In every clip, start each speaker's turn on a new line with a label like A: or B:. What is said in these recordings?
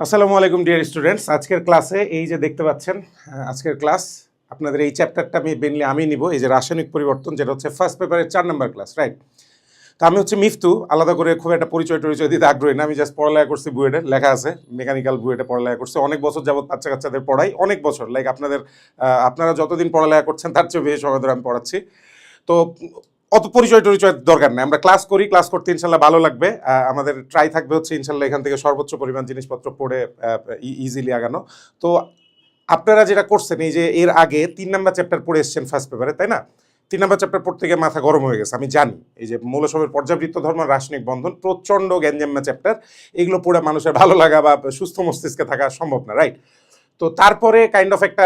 A: আসসালামু আলাইকুম dear students. আজকের ক্লাসে এই যে দেখতে পাচ্ছেন, আজকের ক্লাস আপনাদের এই চ্যাপ্টারটা আমি নিব, এই যে রাসায়নিক পরিবর্তন, যেটা হচ্ছে ফার্স্ট পেপারের 4 নম্বর ক্লাস, রাইট? তো আমি হচ্ছে মিফতু, আলাদা করে খুব একটা পরিচয় দিতে আগ্রহী না। আমি জাস্ট পড়ালেখা করছি, বুয়েটে লেখা আছে, মেকানিক্যাল বুয়েটে পড়ালেখা করছি অনেক বছর যাবত, বাচ্চা কাচ্চাদের পড়াই অনেক বছর, লাইক আপনারা যতদিন পড়ালেখা করছেন তার চেয়ে বেশি সময় ধরে আমি পড়াচ্ছি। তো অত পরিচয় দরকার নেই, আমরা ক্লাস করি, ক্লাস করতে ইনশাল্লাহ ভালো লাগবে। আমাদের ট্রাই থাকবে হচ্ছে ইনশাল্লাহ এখান থেকে সর্বোচ্চ পরিমাণ জিনিসপত্র পড়ে ইজিলি আগানো। তো আপনারা যেটা করছেন, এই যে এর আগে 3 নাম্বার চ্যাপ্টার পড়ে এসছেন ফার্স্ট পেপারে, তাই না? 3 নাম্বার চ্যাপ্টার পড়তে গিয়ে মাথা গরম হয়ে গেছে, আমি জানি। এই যে মৌলসমূহের পর্যাবৃত্ত ধর্ম, রাসায়নিক বন্ধন, প্রচণ্ড গ্যাঞ্জাম্মা চ্যাপ্টার, এগুলো পড়ে মানুষের ভালো লাগা বা সুস্থ মস্তিষ্কে থাকা সম্ভব না, রাইট? তো তারপরে কাইন্ড অফ একটা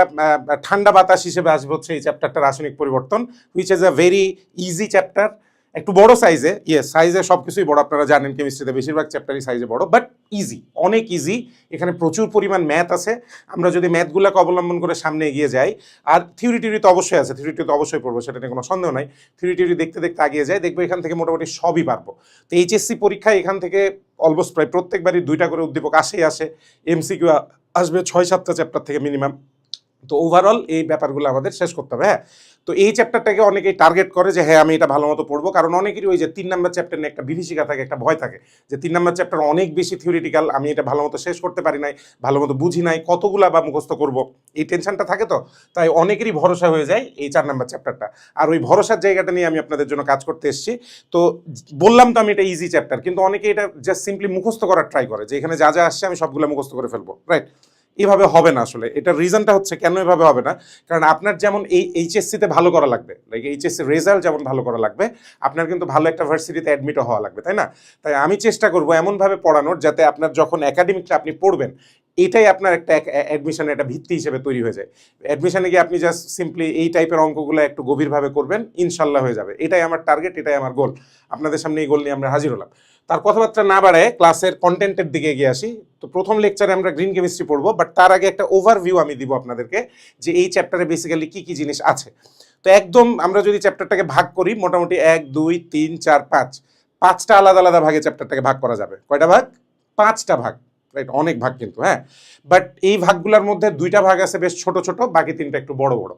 A: ঠান্ডা বাতাস হিসেবে আসবে হচ্ছে এই চ্যাপ্টারটা, রাসায়নিক পরিবর্তন, which is a very easy chapter. একটু বড় সাইজে, সাইজে সব কিছুই বড়, আপনারা জানেন কেমিস্ট্রিতে বেশিরভাগ চ্যাপ্টারই সাইজে বড়, বাট ইজি, অনেক ইজি। এখানে প্রচুর পরিমাণ ম্যাথ আছে, আমরা যদি ম্যাথগুলোকে অবলম্বন করে সামনে এগিয়ে যাই, আর থিওরি তো অবশ্যই আছে, থিওরি তো অবশ্যই পড়বো, সেটা নিয়ে কোনো সন্দেহ নাই। থিওরি দেখতে দেখতে এগিয়ে যায়, দেখবো এখান থেকে মোটামুটি সবই পারবো। তো এইচএসসি পরীক্ষায় এখান থেকে অলমোস্ট প্রায় প্রত্যেকবারই 2টা করে উদ্দীপক আসে, এমসিকিউ আসবে 6-7টা চ্যাপ্টার থেকে মিনিমাম। তো ওভারঅল এই ব্যাপারগুলো আমাদের শেষ করতে হবে। হ্যাঁ, তো এই চ্যাপ্টারটাকে অনেকেই টার্গেট করে যে হ্যাঁ আমি এটা ভালো মতো পড়বো, কারণ অনেকেরই ওই যে 3 নাম্বার চ্যাপ্টার নিয়ে একটা বিভীষিকা থাকে, একটা ভয় থাকে যে 3 নাম্বার চ্যাপ্টার অনেক বেশি থিওরিটিক্যাল, আমি এটা ভালো মতো শেষ করতে পারি নাই, ভালো মতো বুঝি নাই, কতগুলা বা মুখস্থ করবো, এই টেনশনটা থাকে। তো তাই অনেকেরই ভরসা হয়ে যায় এই 4 নাম্বার চ্যাপ্টারটা, আর ওই ভরসার জায়গাটা নিয়ে আমি আপনাদের জন্য কাজ করতে এসেছি। তো বললাম তো আমি এটা ইজি চ্যাপ্টার, কিন্তু অনেকে এটা জাস্ট সিম্পলি মুখস্থ করার ট্রাই করে যে এখানে যা যা আসছে আমি সবগুলো মুখস্থ করে ফেলবো, রাইট? এভাবে হবে না আসলে। এটার রিজনটা হচ্ছে কেন এভাবে হবে না, কারণ আপনার যেমন এই এইচএসসিতে ভালো করা লাগবে, লাইক এইচএসসি রেজাল্ট যেমন ভালো করা লাগবে, আপনার কিন্তু ভালো একটা ভার্সিটিতে অ্যাডমিটও হওয়া লাগবে, তাই না? তাই আমি চেষ্টা করবো এমনভাবে পড়ানোর যাতে আপনার যখন একাডেমিকটা আপনি পড়বেন, এটাই আপনার একটা অ্যাডমিশনের একটা ভিত্তি হিসেবে তৈরি হয়ে যায়। অ্যাডমিশনে গিয়ে আপনি জাস্ট সিম্পলি এই টাইপের অঙ্কগুলো একটু গভীরভাবে করবেন, ইনশাল্লাহ হয়ে যাবে। এটাই আমার টার্গেট, এটাই আমার গোল। আপনাদের সামনে এই গোল নিয়ে আমরা হাজির হলাম। তার কথাবার্তা না বাড়ায় ক্লাসের কন্টেন্টের দিকে এগিয়ে আসি। তো প্রথম লেকচারে আমরা গ্রিন কেমিস্ট্রি পড়বো, বাট তার আগে একটা ওভারভিউ আমি দিব আপনাদেরকে যে এই চ্যাপ্টারে বেসিক্যালি কি কি জিনিস আছে। তো একদম আমরা যদি চ্যাপ্টারটাকে ভাগ করি, মোটামুটি 1, 2, 3, 4, 5, 5টা আলাদা আলাদা ভাগে চ্যাপ্টারটাকে ভাগ করা যাবে। কয়টা ভাগ? 5টা ভাগ, রাইট? অনেক ভাগ কিন্তু, হ্যাঁ। বাট এই ভাগগুলোর মধ্যে 2টা ভাগ আছে বেশ ছোট ছোট, বাকি 3টা একটু বড় বড়।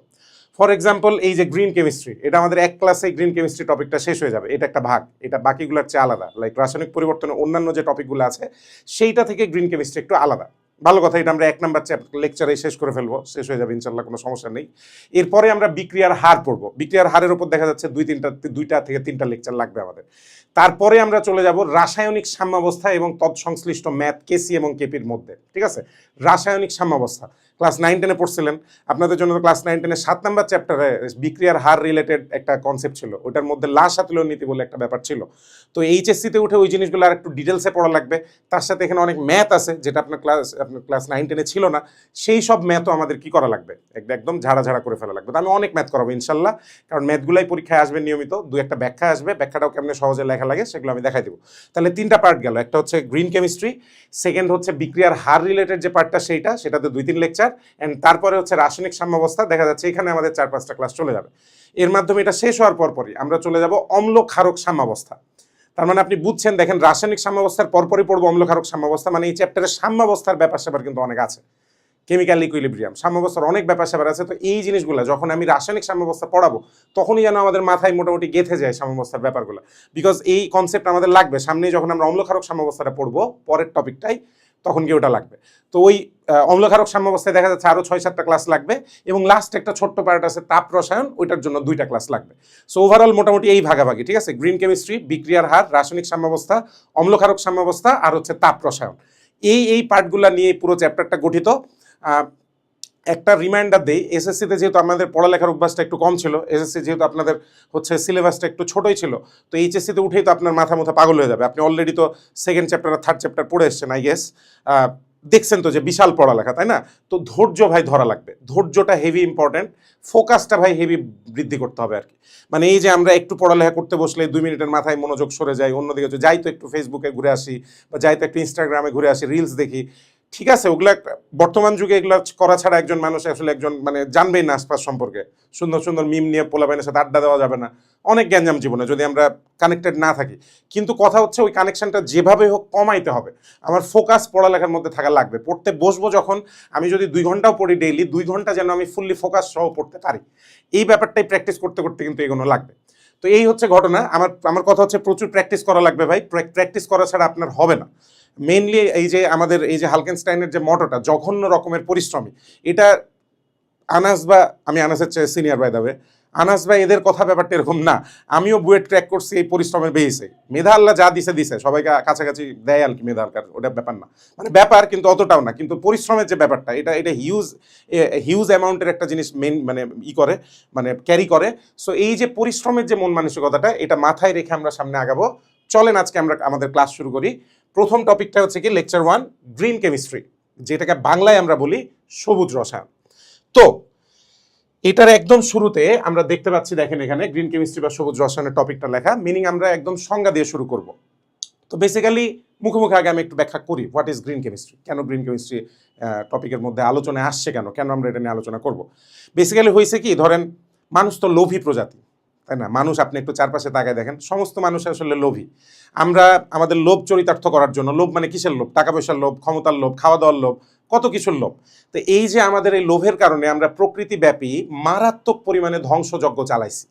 A: ফর এক্সাম্পল, এই যে গ্রিন কেমিস্ট্রি, এটা আমাদের এক ক্লাসে গ্রিন কেমিস্ট্রি টপিকটা শেষ হয়ে যাবে, এটা একটা ভাগ, এটা বাকিগুলোর চেয়ে আলাদা। লাইক রাসায়নিক পরিবর্তনের অন্যান্য যে টপিকগুলো আছে সেইটা থেকে গ্রিন কেমিস্ট্রি একটু আলাদা। ভালো কথা, এটা আমরা 1 নাম্বার লেকচারে শেষ করে ফেলবো, শেষ হয়ে যাবে ইনশাল্লাহ, কোনো সমস্যা নেই। এরপরে আমরা বিক্রিয়ার হার পড়বো। বিক্রিয়ার হারের উপর দেখা যাচ্ছে 2টা থেকে 3টা লেকচার লাগবে আমাদের। তারপরে আমরা চলে যাব রাসায়নিক সাম্যাবস্থা এবং তৎসংশ্লিষ্ট ম্যাথ কেসি এবং কেপির মধ্যে, ঠিক আছে? রাসায়নিক সাম্যাবস্থা ক্লাস 9-10-এ পড়ছিলেন, আপনাদের জন্য তো ক্লাস 9-10-এর 7 নাম্বার চ্যাপ্টারে বিক্রিয়ার হার রিলেটেড একটা কনসেপ্ট ছিল, ওটার মধ্যে লাসাতুলীয় নীতি বলে একটা ব্যাপার ছিল। তো এইচএসসিতে উঠে ওই জিনিসগুলো আর একটু ডিটেলসে পড়া লাগবে। তার সাথে এখানে অনেক ম্যাথ আছে যেটা আপনার ক্লাস 9-10-এ ছিল না, সেই সব ম্যাথও আমাদের কি করা লাগবে, একদম ঝাড়া করে ফেলা লাগবে। তো আমি অনেক ম্যাথ করাবো ইনশাল্লাহ, কারণ ম্যাথগুলাই পরীক্ষায় আসবে নিয়মিত, 2-একটা ব্যাখ্যা আসবে, ব্যাখ্যাটাও কেমনে সহজে লেখা লাগে সেগুলো আমি দেখাই দেবো। তাহলে 3টা পার্ট গেল, একটা হচ্ছে গ্রিন কেমিস্ট্রি, সেকেন্ড হচ্ছে বিক্রিয়ার হার রিলেটেড যে পার্টটা সেটাতে 2-3 লেকচার, অ্যান্ড তারপরে হচ্ছে রাসায়নিক সাম্যাবস্থা। দেখা যাচ্ছে এখানে আমাদের 4-5টা ক্লাস চলে যাবে। এর মাধ্যমে এটা শেষ হওয়ার পরপরই আমরা চলে যাব অম্ল ক্ষারক সাম্যাবস্থা। তার মানে আপনি বুঝছেন, দেখেন রাসায়নিক সাম্যাবস্থার পরপরই পড়বো অম্ল ক্ষারক সাম্যাবস্থা, মানে এই চ্যাপ্টারের সাম্যাবস্থার ব্যাপার স্যাপার কিন্তু অনেক আছে, কেমিক্যাল ইকুইলিব্রিয়াম, সাম্যাবস্থার অনেক ব্যাপার স্যাপার আছে। তো এই জিনিসগুলো যখন আমি রাসায়নিক সাম্যাবস্থা পড়াবো, তখনই যেন আমাদের মাথায় মোটামুটি গেঁথে যায় সাম্যাবস্থার ব্যাপারগুলো, বিকজ এই কনসেপ্ট আমাদের লাগবে সামনেই যখন আমরা অম্লক্ষারক সাম্যাবস্থাটা পড়বো, পরের টপিকটাই, তখন কি ওটা লাগবে। তো ওই অম্লক্ষারক সাম্যাবস্থায় দেখা যাচ্ছে আরও 6-7টা ক্লাস লাগবে, এবং লাস্ট একটা ছোট্ট পার্ট আছে তাপ রসায়ন, ওইটার জন্য 2টা ক্লাস লাগবে। সো ওভারঅল মোটামুটি এই ভাগাভাগি, ঠিক আছে? গ্রিন কেমিস্ট্রি, বিক্রিয়ার হার, রাসায়নিক সাম্যাবস্থা, অম্লক্ষারক সাম্যাবস্থা, আর হচ্ছে তাপ রসায়ন, এই পার্টগুলো নিয়ে পুরো চ্যাপ্টারটা গঠিত। একটা রিমাইন্ডার দেই, এসএসসিতে যেহেতু আমাদের পড়ালেখার অভ্যাসটা একটু কম ছিল, এসএসসি যেহেতু আপনাদের হচ্ছে সিলেবাসটা একটু ছোটোই ছিল, তো এইচএসসিতে উঠেই তো আপনার মাথা পাগল হয়ে যাবে। আপনি অলরেডি তো 2nd চ্যাপ্টার আর 3rd চ্যাপ্টার পড়ে এসছেন, আই গেস দেখছেন তো যে বিশাল পড়ালেখা, তাই না? তো ধৈর্য ভাই ধরা লাগবে, ধৈর্যটা হেভি ইম্পর্টেন্ট, ফোকাসটা ভাই হেভি বৃদ্ধি করতে হবে আর কি। মানে এই যে আমরা একটু পড়ালেখা করতে বসলে 2 মিনিটের মাথায় মনোযোগ সরে যায় অন্যদিকে, যাই তো একটু ফেসবুকে ঘুরে আসি, বা যাই তো একটু ইনস্টাগ্রামে ঘুরে আসি, রিলস দেখি, ঠিক আছে, ওগুলা বর্তমান যুগে এগুলো করা ছাড়া একজন মানুষ আসলে একজন মানে জানবেই না আশপাশ সম্পর্কে। সুন্দর সুন্দর মিম নিয়ে পোলাপাইনের সাথে আড্ডা দেওয়া যাবে না, অনেক গ্যাঞ্জাম জীবনে যদি আমরা কানেক্টেড না থাকি। কিন্তু কথা হচ্ছে ওই কানেকশনটা যেভাবে হোক কমাইতে হবে। আমার ফোকাস পড়ালেখার মধ্যে থাকা লাগবে। পড়তে বসবো যখন, আমি যদি 2 ঘন্টাও পড়ি ডেইলি, 2 ঘন্টা যেন আমি ফুললি ফোকাস সহ পড়তে পারি। এই ব্যাপারটাই প্র্যাকটিস করতে করতে কিন্তু এগুলো লাগবে। তো এই হচ্ছে ঘটনা। আমার আমার কথা হচ্ছে প্রচুর প্র্যাকটিস করা লাগবে ভাই। প্র্যাকটিস করা ছাড়া আপনার হবে না। মেইনলি এই যে আমাদের এই যে হালকেনস্টাইনের যে মটোটা জঘন্য রকমের পরিশ্রমী, এটা আনাস বা আমি আনাসের চেয়ে সিনিয়র বাই দাবে, আনাস ভাই এদের কথা ব্যাপারটা এরকম না। আমিও বুয়েট ক্র্যাক করছি এই পরিশ্রমের বেসে। মেধা আল্লাহ যা দিছে দিছে, সবাইকে কাছাকাছি দেয় আর কি মেধা আলকার, ওটা ব্যাপার না, মানে ব্যাপার কিন্তু অতটাও না। কিন্তু পরিশ্রমের যে ব্যাপারটা, এটা এটা হিউজ হিউজ অ্যামাউন্টের একটা জিনিস মেন মানে করে মানে ক্যারি করে। সো এই যে পরিশ্রমের যে মন মানসিকতাটা, এটা মাথায় রেখে আমরা সামনে আগাবো। চলেন আজকে আমরা আমাদের ক্লাস শুরু করি। প্রথম টপিকটা হচ্ছে কি লেকচার 1 গ্রিন কেমিস্ট্রি, যেটাকে বাংলায় আমরা বলি সবুজ রসায়ন। তো এটার একদম শুরুতে আমরা দেখতে পাচ্ছি, দেখেন এখানে গ্রিন কেমিস্ট্রি বা সবুজ রসায়নের টপিকটা লেখা, মিনিং আমরা একদম সংজ্ঞা দিয়ে শুরু করব। তো বেসিক্যালি মুখে আগে আমি একটু ব্যাখ্যা করি হোয়াট ইজ গ্রিন কেমিস্ট্রি, কেন গ্রিন কেমিস্ট্রি টপিকের মধ্যে আলোচনায় আসছে, কেন আমরা এটা নিয়ে আলোচনা করব। বেসিক্যালি হয়েছে কি, ধরেন মানুষ তো লোভী প্রজাতি, তাই না? মানুষ, আপনি একটু চারপাশে তাকায় দেখেন, সমস্ত মানুষ আসলে লোভী। আমরা আমাদের লোভ চরিতার্থ করার জন্য, লোভ মানে কিসের লোভ? টাকা পয়সার লোভ, ক্ষমতার লোভ, খাওয়া দাওয়ার লোভ, কত কিছুর লোভ। তো এই যে আমাদের এই লোভের কারণে আমরা প্রকৃতিব্যাপী মারাত্মক পরিমাণে ধ্বংসযজ্ঞ চালাইছি।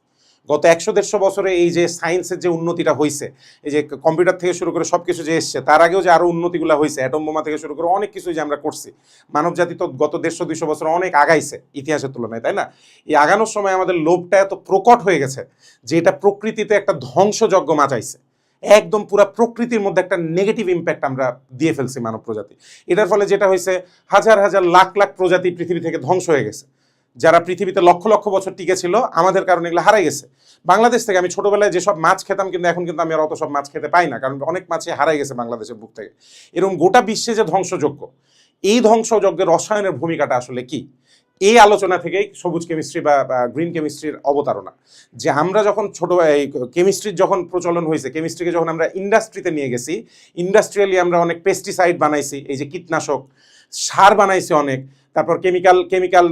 A: গত 100-150 বছরে এই যে সায়েন্সের যে উন্নতিটা হয়েছে, এই যে কম্পিউটার থেকে শুরু করে সব কিছু যে এসছে, তার আগেও যে আরও উন্নতিগুলো হয়েছে, অ্যাটম বোমা থেকে শুরু করে অনেক কিছু যে আমরা করছি, মানব জাতি তো গত 150-200 বছর অনেক আগাইছে ইতিহাসের তুলনায়, তাই না? এই আগানোর সময় আমাদের লোভটা এত প্রকট হয়ে গেছে যে এটা প্রকৃতিতে একটা ধ্বংসযজ্ঞ মাচাইছে। একদম পুরো প্রকৃতির মধ্যে একটা নেগেটিভ ইম্প্যাক্ট আমরা দিয়ে ফেলছি মানব প্রজাতি। এটার ফলে যেটা হয়েছে, হাজার হাজার লাখ লাখ প্রজাতি পৃথিবী থেকে ধ্বংস হয়ে গেছে। যারা পৃথিবীতে লক্ষ লক্ষ বছর টিকে ছিল, আমাদের কারণে এগুলো হারাই গেছে। বাংলাদেশ থেকে আমি ছোটবেলায় যেসব মাছ খেতাম, কিন্তু এখন কিন্তু আমি আর অত সব মাছ খেতে পাই না, কারণ অনেক মাছই হারাই গেছে বাংলাদেশের বুক থেকে। এরকম গোটা বিশ্বে যে ধ্বংসযজ্ঞ, এই ধ্বংসযজ্ঞের রসায়নের ভূমিকাটা আসলে কি, এই আলোচনা থেকেই সবুজ কেমিস্ট্রি বা গ্রিন কেমিস্ট্রির অবতারণা। যে আমরা যখন ছোট এই কেমিস্ট্রির যখন প্রচলন হয়েছে, কেমিস্ট্রিকে যখন আমরা ইন্ডাস্ট্রিতে নিয়ে গেছি, ইন্ডাস্ট্রিয়ালি আমরা অনেক পেস্টিসাইড বানাইছি, এই যে কীটনাশক, সার বানাইছি অনেক, তারপর কেমিক্যাল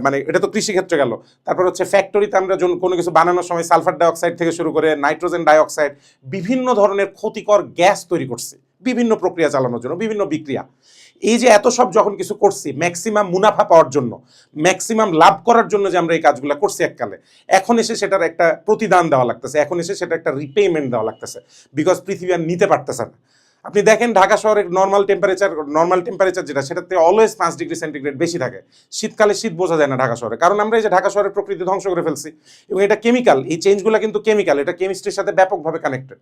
A: মানে এটা তো কৃষিক্ষেত্রে গেল। তারপর হচ্ছে ফ্যাক্টরিতে আমরা কোনো কিছু বানানোর সময় সালফার ডাইঅক্সাইড থেকে শুরু করে নাইট্রোজেন ডাইঅক্সাইড, বিভিন্ন ধরনের ক্ষতিকর গ্যাস তৈরি করছি বিভিন্ন প্রক্রিয়া চালানোর জন্য, বিভিন্ন বিক্রিয়া। এই যে এত সব যখন কিছু করছি ম্যাক্সিমাম মুনাফা পাওয়ার জন্য, ম্যাক্সিমাম লাভ করার জন্য যে আমরা এই কাজগুলো করছি এককালে, এখন এসে সেটার একটা প্রতিদান দেওয়া লাগতেছে, এখন এসে সেটা একটা রিপেমেন্ট দেওয়া লাগতেছে, বিকজ পৃথিবী আর নিতে পারতেছে না। আপনি দেখেন ঢাকা শহরের নর্মাল টেম্পারেচার যেটা, সেটাতে অলওয়েজ 5 ডিগ্রি সেন্টিগ্রেড বেশি থাকে। শীতকালে শীত বোঝা যায় না ঢাকা শহরে, কারণ আমরা এই যে ঢাকা শহরের প্রকৃতি ধ্বংস করে ফেলছি। এবং এটা কেমিক্যাল, এই চেঞ্জগুলো কিন্তু কেমিক্যাল, এটা কেমিস্ট্রির সাথে ব্যাপকভাবে কানেক্টেড।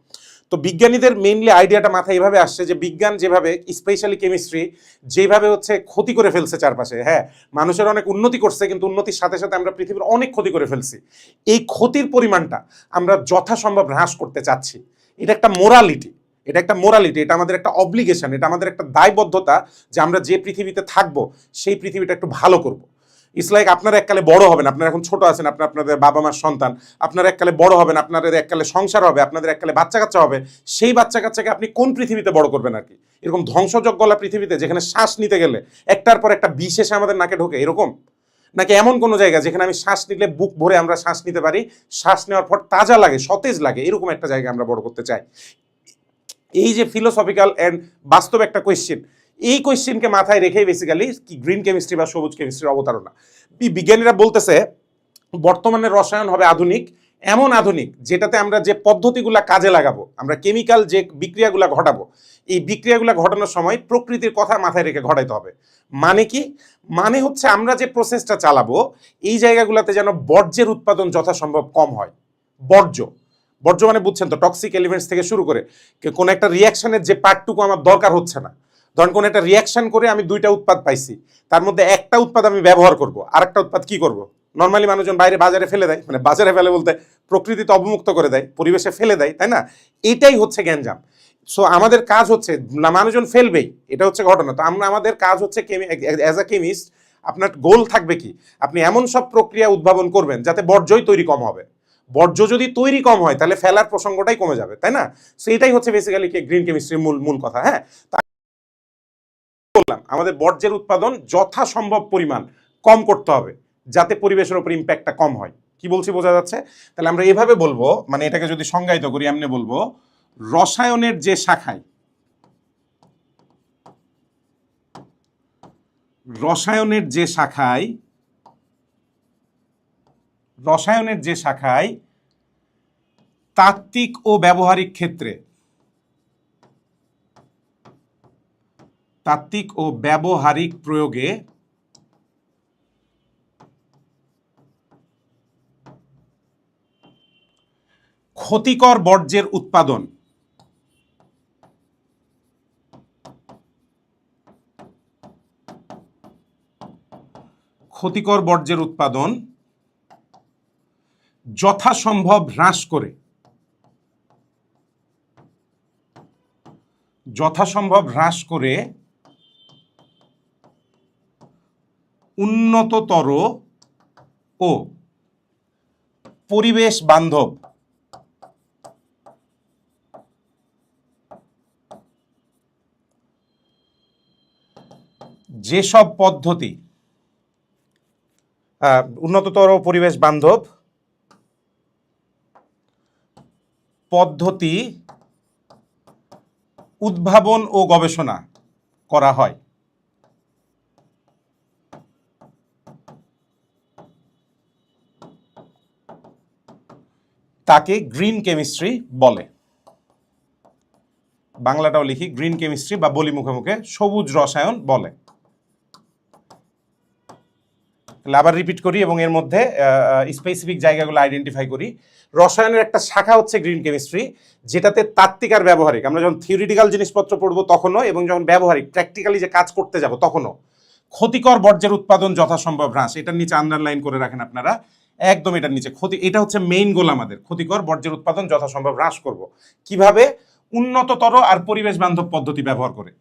A: তো বিজ্ঞানীদের মেইনলি আইডিয়াটা মাথায় এভাবে আসছে যে বিজ্ঞান যেভাবে, স্পেশালি কেমিস্ট্রি যেভাবে হচ্ছে ক্ষতি করে ফেলছে চারপাশে, হ্যাঁ মানুষের অনেক উন্নতি করছে, কিন্তু উন্নতির সাথে সাথে আমরা পৃথিবীর অনেক ক্ষতি করে ফেলছি। এই ক্ষতির পরিমাণটা আমরা যথাসম্ভব হ্রাস করতে চাচ্ছি। এটা একটা মোরালিটি, এটা আমাদের একটা অব্লিগেশন, এটা আমাদের একটা দায়বদ্ধতা যে আমরা যে পৃথিবীতে থাকবো সেই পৃথিবীটা একটু ভালো করব। ইটস লাইক আপনারা এককালে বড় হবেন, আপনারা এখন ছোট আছেন, আপনাদের বাবা মার সন্তান, আপনারা এককালে বড় হবেন, আপনাদের এককালে সংসার হবে, আপনাদের এককালে বাচ্চা কাচ্চা হবে। সেই বাচ্চা কাচ্চাকে আপনি কোন পৃথিবীতে বড় করবেন আর কি? এরকম ধ্বংসযজ্ঞলা পৃথিবীতে, যেখানে শ্বাস নিতে গেলে একটার পর একটা বিষ এসে আমাদের নাকে ঢোকে, এরকম? নাকি এমন কোনো জায়গা যেখানে আমি শ্বাস নিলে বুক ভরে আমরা শ্বাস নিতে পারি, শ্বাস নেওয়ার পর তাজা লাগে, সতেজ লাগে, এরকম একটা জায়গা আমরা বড় করতে চাই? এই যে ফিলোসফিক্যাল অ্যান্ড বাস্তব একটা কোয়েশ্চেন, এই কোয়েশ্চেনকে মাথায় রেখেই বেসিক্যালি কি গ্রিন কেমিস্ট্রি বা সবুজ কেমিস্ট্রির অবতারণা। বিজ্ঞানীরা বলতেছে বর্তমানে রসায়ন হবে আধুনিক, এমন আধুনিক যেটাতে আমরা যে পদ্ধতিগুলো কাজে লাগাবো, আমরা কেমিক্যাল যে বিক্রিয়াগুলো ঘটাবো, এই বিক্রিয়াগুলো ঘটানোর সময় প্রকৃতির কথা মাথায় রেখে ঘটাইতে হবে। মানে কি? মানে হচ্ছে আমরা যে প্রসেসটা চালাবো, এই জায়গাগুলোতে যেন বর্জ্যের উৎপাদন যথাসম্ভব কম হয়। বর্জ্য মানে বুঝছেন তো, টক্সিক এলিমেন্টস থেকে শুরু করে কোনো একটা রিয়াকশনের যে পার্টটুকু আমার দরকার হচ্ছে না। ধরেন কোনো একটা রিয়াকশন করে আমি 2টা উৎপাদ পাইছি, তার মধ্যে একটা উৎপাদ আমি ব্যবহার করব, আরেকটা উৎপাদ কি করব? নর্মালি মানুষজন বাইরে বাজারে ফেলে দেয়, মানে বাজারে ফেলে বলতে প্রকৃতিতে অবমুক্ত করে দেয়, পরিবেশে ফেলে দেয়, তাই না? এটাই হচ্ছে গ্যাঞ্জাম। সো আমাদের কাজ হচ্ছে, না মানুষজন ফেলবেই, এটা হচ্ছে ঘটনা। তো আমাদের কাজ হচ্ছে অ্যাজ আ কেমিস্ট, আপনার গোল থাকবে কি, আপনি এমন সব প্রক্রিয়া উদ্ভাবন করবেন যাতে বর্জ্যই তৈরি কম হবে। বর্জ্য যদি তৈরি কম হয় তাহলে ফেলার প্রসঙ্গটাই কমে যাবে, তাই না? সো এটাই হচ্ছে বেসিক্যালি গ্রিন কেমিস্ট্রির মূল কথা। হ্যাঁ, বললাম আমাদের বর্জ্যের উৎপাদন যথাসম্ভব পরিমাণ কম করতে হবে, যাতে পরিবেশের উপর ইম্প্যাক্টটা কম হয়। কি বলছি বোঝা যাচ্ছে? তাহলে আমরা এভাবে বলবো, মানে এটাকে যদি সংজ্ঞায়িত করি এমনি বলবো, রসায়নের যে শাখায় তাত্ত্বিক ও ব্যবহারিক ক্ষেত্রে প্রয়োগে ক্ষতিকর বর্জ্যের উৎপাদন যথাসম্ভব হ্রাস করে উন্নততর ও পরিবেশ বান্ধব যেসব পদ্ধতি উদ্ভাবন ও গবেষণা করা হয় তাকে গ্রিন কেমিস্ট্রি বলে। বাংলাটাও লিখি, গ্রিন কেমিস্ট্রি বা বলি মুখে মুখে সবুজ রসায়ন বলে। আবার রিপিট করি এবং এর মধ্যে স্পেসিফিক জায়গাগুলো আইডেন্টিফাই করি। রসায়নের একটা শাখা হচ্ছে গ্রিন কেমিস্ট্রি, যেটাতে তাত্ত্বিক আর ব্যবহারিক, আমরা যখন থিওরিটিক্যাল জিনিসপত্র পড়বো তখনও এবং যখন ব্যবহারিক প্র্যাকটিক্যালি যে কাজ করতে যাব তখনও ক্ষতিকর বর্জ্যের উৎপাদন যথাসম্ভব হ্রাস। এটার নিচে আন্ডারলাইন করে রাখেন আপনারা, একদম এটার নিচে এটা হচ্ছে মেইন গোল আমাদের। ক্ষতিকর বর্জ্যের উৎপাদন যথাসম্ভব হ্রাস করব কিভাবে? উন্নততর আর পরিবেশ বান্ধব পদ্ধতি ব্যবহার করে।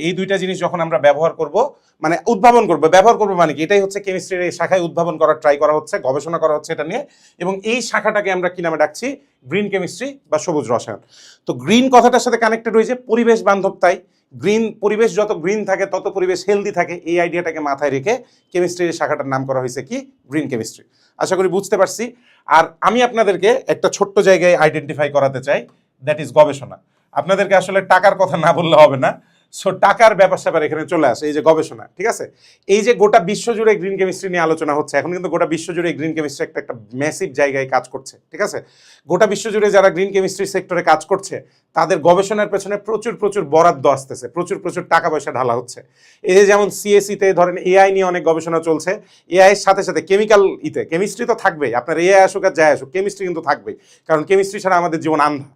A: এই দুইটা জিনিস যখন আমরা ব্যবহার করব, মানে উদ্ভাবন করব, ব্যবহার করব মানে কি, এটাই হচ্ছে কেমিস্ট্রির এই শাখায় উদ্ভাবন করার ট্রাই করা হচ্ছে, গবেষণা করা হচ্ছে এটা নিয়ে। এবং এই শাখাটাকে আমরা কি নামে ডাকছি? গ্রিন কেমিস্ট্রি বা সবুজ রসায়ন। তো গ্রিন কথাটার সাথে কানেক্টেড হয়েছে পরিবেশ বান্ধব, তাই গ্রিন, পরিবেশ যত গ্রিন থাকে তত পরিবেশ হেলদি থাকে। এই আইডিয়াটাকে মাথায় রেখে কেমিস্ট্রির শাখাটার নাম করা হয়েছে কি? Green chemistry. আশা করি বুঝতে পারছি। আর আমি আপনাদেরকে একটা ছোট্ট জায়গায় আইডেন্টিফাই করাতে চাই, দ্যাট ইজ গবেষণা। আপনাদেরকে আসলে টাকার কথা না বললে হবে না, সো টাকার ব্যাপার স্যাপার এখানে চলে আসে। এই যে গবেষণা, ঠিক আছে, এই যে গোটা বিশ্বজুড়ে গ্রিন কেমিস্ট্রি নিয়ে আলোচনা হচ্ছে এখন, কিন্তু গোটা বিশ্বজুড়ে গ্রিন কেমিস্ট্রি একটা ম্যাসিভ জায়গায় কাজ করছে, ঠিক আছে। গোটা বিশ্বজুড়ে যারা গ্রিন কেমিস্ট্রি সেক্টরে কাজ করছে তাদের গবেষণার পেছনে প্রচুর প্রচুর বরাদ্দ আসতেছে, প্রচুর প্রচুর টাকা পয়সা ঢালা হচ্ছে। এই যে যেমন সিএসিতে ধরেন এআই নিয়ে অনেক গবেষণা চলছে, এআই এর সাথে সাথে কেমিস্ট্রি তো থাকবেই, আপনার এআই আসুক আর যাই আসুক কেমিস্ট্রি কিন্তু থাকবেই, কারণ কেমিস্ট্রি ছাড়া আমাদের জীবন আন্ধা,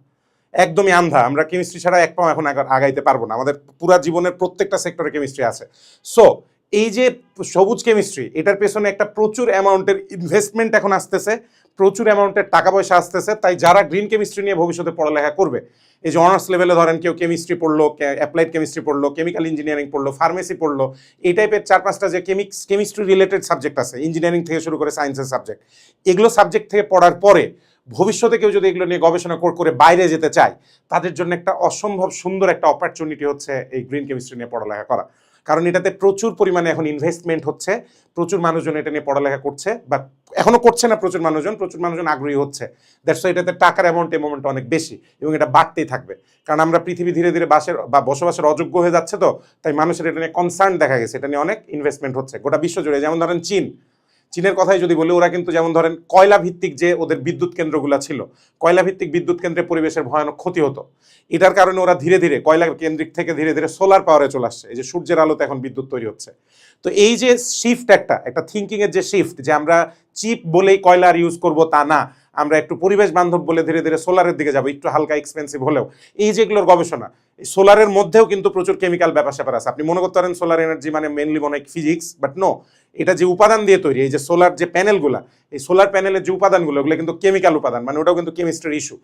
A: একদমই আন্ধা। আমরা কেমিস্ট্রি ছাড়া এক পাও এখন আগাইতে পারবো না, আমাদের পুরো জীবনের প্রত্যেকটা সেক্টরে কেমিস্ট্রি আছে। সো এই যে সবুজ কেমিস্ট্রি, এটার পেছনে একটা প্রচুর অ্যামাউন্টের ইনভেস্টমেন্ট এখন আসতেছে, প্রচুর অ্যামাউন্টের টাকা পয়সা আসতেছে। তাই যারা গ্রিন কেমিস্ট্রি নিয়ে ভবিষ্যতে পড়ালেখা করবে, এই যে অনার্স লেভেলে ধরেন কেউ কেমিস্ট্রি পড়লো, অ্যাপ্লাইড কেমিস্ট্রি পড়লো, কেমিক্যাল ইঞ্জিনিয়ারিং পড়লো, ফার্মেসি পড়লো, এই টাইপের 4-5টা যে কেমিস্ট্রি রিলেটেড সাবজেক্ট আছে, ইঞ্জিনিয়ারিং থেকে শুরু করে সায়েন্সের সাবজেক্ট, এগুলো সাবজেক্ট থেকে পড়ার পরে ভবিষ্যতে কেউ যদি এগুলো নিয়ে গবেষণা করে বাইরে যেতে চায়, তাদের জন্য একটা অসম্ভব সুন্দর একটা অপরচুনিটি হচ্ছে এই গ্রিন কেমিস্ট্রি নিয়ে পড়ালেখা করা। কারণ এটাতে প্রচুর পরিমাণে এখন ইনভেস্টমেন্ট হচ্ছে, প্রচুর মানুষজন এটা নিয়ে পড়ালেখা করছে, বা এখনো করছে না, প্রচুর মানুষজন আগ্রহী হচ্ছে। দ্যাটস ওয়াই এটাতে টাকার অ্যামাউন্ট অনেক বেশি এবং এটা বাড়তেই থাকবে। কারণ আমরা পৃথিবী ধীরে ধীরে বসবাসের অযোগ্য হয়ে যাচ্ছে, তো তাই মানুষের এটা নিয়ে কনসার্ন দেখা গেছে, এটা নিয়ে অনেক ইনভেস্টমেন্ট হচ্ছে গোটা বিশ্ব জুড়ে। যেমন ধরেন চীনের কথাই যদি বলি, ওরা কিন্তু যেমন ধরেন কয়লা ভিত্তিক যে ওদের বিদ্যুৎ কেন্দ্রগুলো ছিল, কয়লা ভিত্তিক বিদ্যুৎ কেন্দ্রে পরিবেশের ভয়ানক ক্ষতি হতো। এটার কারণে ওরা ধীরে ধীরে কয়লা কেন্দ্রিক থেকে ধীরে ধীরে সোলার পাওয়ারে চলে আসছে। এই যে সূর্যের আলোতে এখন বিদ্যুৎ তৈরি হচ্ছে। তো এই যে শিফট, একটা থিঙ্কিং এর যে শিফট, যে আমরা চিপ বলেই কয়লার ইউজ করব তা না, আমরা একটু পরিবেশ বান্ধব বলে ধীরে ধীরে সোলারের দিকে যাবো, একটু হালকা এক্সপেন্সিভ হলেও। এই যেগুলোর গবেষণা, সোলারের মধ্যেও কিন্তু প্রচুর কেমিক্যাল ব্যাপার স্যাপার আছে। আপনি মনে করতে পারেন সোলার এনার্জি মানে মেনলি মনে হয় ফিজিক্স, বাট নো, এটা যে উপাদান দিয়ে তৈরি, এই যে সোলার যে প্যানেলগুলা, এই সোলার প্যানেলের যে উপাদানগুলো, ওগুলো কিন্তু কেমিক্যাল উপাদান, মানে ওটাও কিন্তু কেমিস্ট্রির ইস্যু।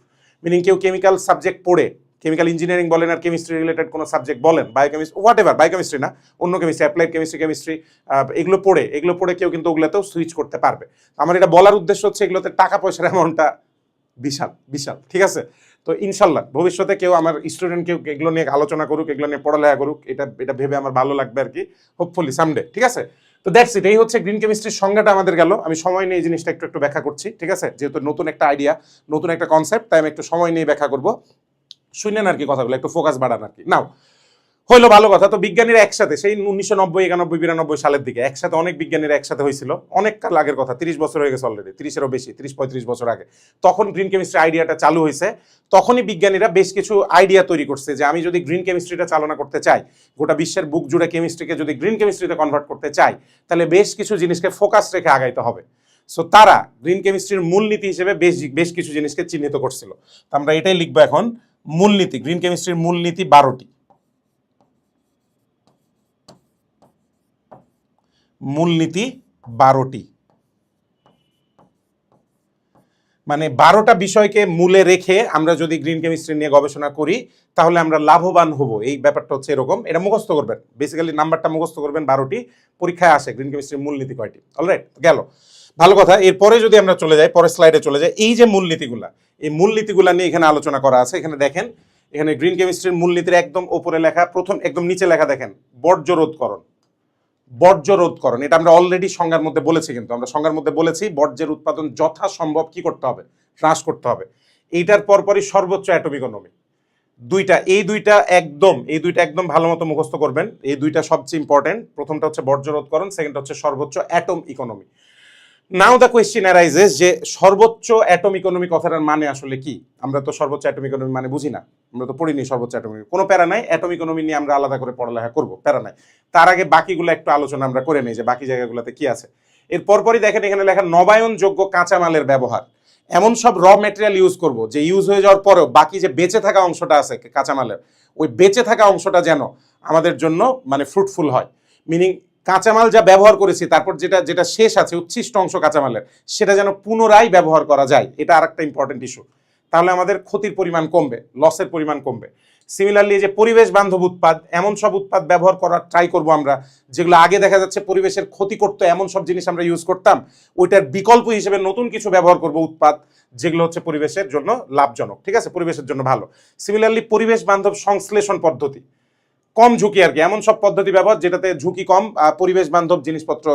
A: মিনিং কেউ কেমিক্যাল সাবজেক্ট পড়ে, কেমিক্যাল ইঞ্জিনিয়ারিং বলেন আর কেমিস্ট্রি রিলেটেড কোনো সাবজেক্ট বলেন, বায়োকেমিস্ট্রি, হোয়াট এভার, বায়োকেমিস্ট্রি না, অন্য কেমিস্ট্রি, অ্যাপ্লাইড কেমিস্ট্রি, এগুলো পড়ে কেউ কিন্তু ওগুলোতেও সুইচ করতে পারবে। আমার এটা বলার উদ্দেশ্য হচ্ছে এগুলোতে টাকা পয়সার অ্যামাউন্টটা বিশাল বিশাল, ঠিক আছে। তো ইনশাল্লাহ ভবিষ্যতে কেউ আমার স্টুডেন্ট কেউ এগুলো নিয়ে আলোচনা করুক, এগুলো নিয়ে পড়ালেখা করুক, এটা ভেবে আমার ভালো লাগবে আর কি, হোপফুলি সামডে। ঠিক আছে, তো দ্যাটস ইট। এই হচ্ছে গ্রিন কেমিস্ট্রির সংজ্ঞাটা আমাদের গেল। আমি সময় নিয়ে এই জিনিসটা একটু একটু ব্যাখ্যা করছি, ঠিক আছে, যেহেতু নতুন একটা আইডিয়া, নতুন একটা কনসেপ্ট, তাই আমি একটু সময় নিয়ে ব্যাখ্যা করবো। শুনেন আর কি কথাগুলো, একটু ফোকাস বাড়ান আর কি। নাও হইলো ভালো কথা। তো বিজ্ঞানীরা একসাথে সেই 1990, 91, 92 সালের দিকে একসাথে অনেক বিজ্ঞানীরা একসাথে হয়েছিল, অনেক কাল আগের কথা, 30 বছর হয়ে গেছে অলরেডি, 30-এরও বেশি, 30-35 বছর আগে। তখন গ্রিন কেমিস্ট্রি আইডিয়াটা চালু হয়েছে। তখনই বিজ্ঞানীরা বেশ কিছু আইডিয়া তৈরি করছে যে আমি যদি গ্রিন কেমিস্ট্রিটা চালনা করতে চাই, গোটা বিশ্বের বুক জুড়ে কেমিস্ট্রিকে যদি গ্রিন কেমিস্ট্রিতে কনভার্ট করতে চাই, তাহলে বেশ কিছু জিনিসকে ফোকাস রেখে আগাইতে হবে। সো তারা গ্রিন কেমিস্ট্রির মূলনীতি হিসেবে বেশ কিছু জিনিসকে চিহ্নিত করছিল। তো আমরা এটাই লিখবো এখন, মূলনীতি। গ্রিন কেমিস্ট্রির মূলনীতি 12টি। মূলনীতি 12টি, মানে 12টা বিষয়কে মূলে রেখে আমরা যদি গ্রিন কেমিস্ট্রি নিয়ে গবেষণা করি তাহলে আমরা লাভবান হব। এই ব্যাপারটা হচ্ছে এরকম, এটা মুখস্থ করবেন, বেসিক্যালি নাম্বারটা মুখস্থ করবেন। 12টি পরীক্ষায় আসে গ্রিন কেমিস্ট্রির মূলনীতি কয়টি। অলরাইট, গেল ভালো কথা। এরপরে যদি আমরা চলে যাই, পরের স্লাইডে চলে যাই, এই যে মূলনীতিগুলা, এই মূলনীতিগুলা নিয়ে এখানে আলোচনা করা আছে। এখানে দেখেন, এখানে গ্রিন কেমিস্ট্রির মূলনীতির একদম উপরে লেখা, প্রথম একদম নিচে লেখা দেখেন, বর্জ্যরোধকরণ। বর্জ্যরোধকরণ, এটা আমরা অলরেডি সংজ্ঞার মধ্যে বলেছি, কিন্তু আমরা সংজ্ঞার মধ্যে বলেছি বর্জ্যের উৎপাদন যথাসম্ভব কি করতে হবে, হ্রাস করতে হবে। এইটার পরপরই সর্বোচ্চ অ্যাটম ইকোনমি। এই দুইটা একদম ভালো মতো মুখস্থ করবেন। এই দুইটা সবচেয়ে ইম্পর্টেন্ট। প্রথমটা হচ্ছে বর্জ্যরোধকরণ, সেকেন্ডটা হচ্ছে সর্বোচ্চ atom economy. Now the question arises যে সর্বোচ্চ অ্যাটম ইকোনমি কথাটার মানে আসলে কি? আমরা তো সর্বোচ্চ অ্যাটম ইকোনমি মানে বুঝি না, আমরা তো পড়িনি সর্বোচ্চ অ্যাটম ইকোনমি। কোনো প্যারা নাই, অ্যাটম ইকোনমি নিয়ে আমরা আলাদা করে পড়ালেখা করবো, প্যারা নাই। তার আগে বাকিগুলো একটু আলোচনা আমরা করে নিই যে বাকি জায়গাগুলোতে কি আছে। এর পরপরই দেখেন এখানে লেখা নবায়নযোগ্য কাঁচামালের ব্যবহার। এমন সব র ম্যাটেরিয়াল ইউজ করব যে ইউজ হয়ে যাওয়ার পরেও বাকি যে বেঁচে থাকা অংশটা আছে কাঁচামালের, ওই বেঁচে থাকা অংশটা যেন আমাদের জন্য মানে ফ্রুটফুল হয়। মিনিং কাঁচামাল যা ব্যবহার করেছি তারপর যেটা শেষ আছে উচ্ছিষ্ট অংশ কাঁচামালের, সেটা যেন পুনরায় ব্যবহার করা যায়। এটা আরেকটা ইম্পর্টেন্ট ইস্যু। তাহলে আমাদের ক্ষতির পরিমাণ কমবে, লসের পরিমাণ কমবে। সিমিলারলি যে পরিবেশ বান্ধব উৎপাদ, এমন সব উৎপাদ ব্যবহার করার ট্রাই করব আমরা যেগুলো আগে দেখা যাচ্ছে পরিবেশের ক্ষতি করতো, এমন সব জিনিস আমরা ইউজ করতাম, ওইটার বিকল্প হিসেবে নতুন কিছু ব্যবহার করব উৎপাদ, যেগুলো হচ্ছে পরিবেশের জন্য লাভজনক, ঠিক আছে, পরিবেশের জন্য ভালো। সিমিলারলি পরিবেশ বান্ধব সংশ্লেষণ পদ্ধতি, কম ঝুঁকি আর কি, এমন সব পদ্ধতি ব্যবহার যেটাতে ঝুঁকি কম, পরিবেশ বান্ধব জিনিসপত্র,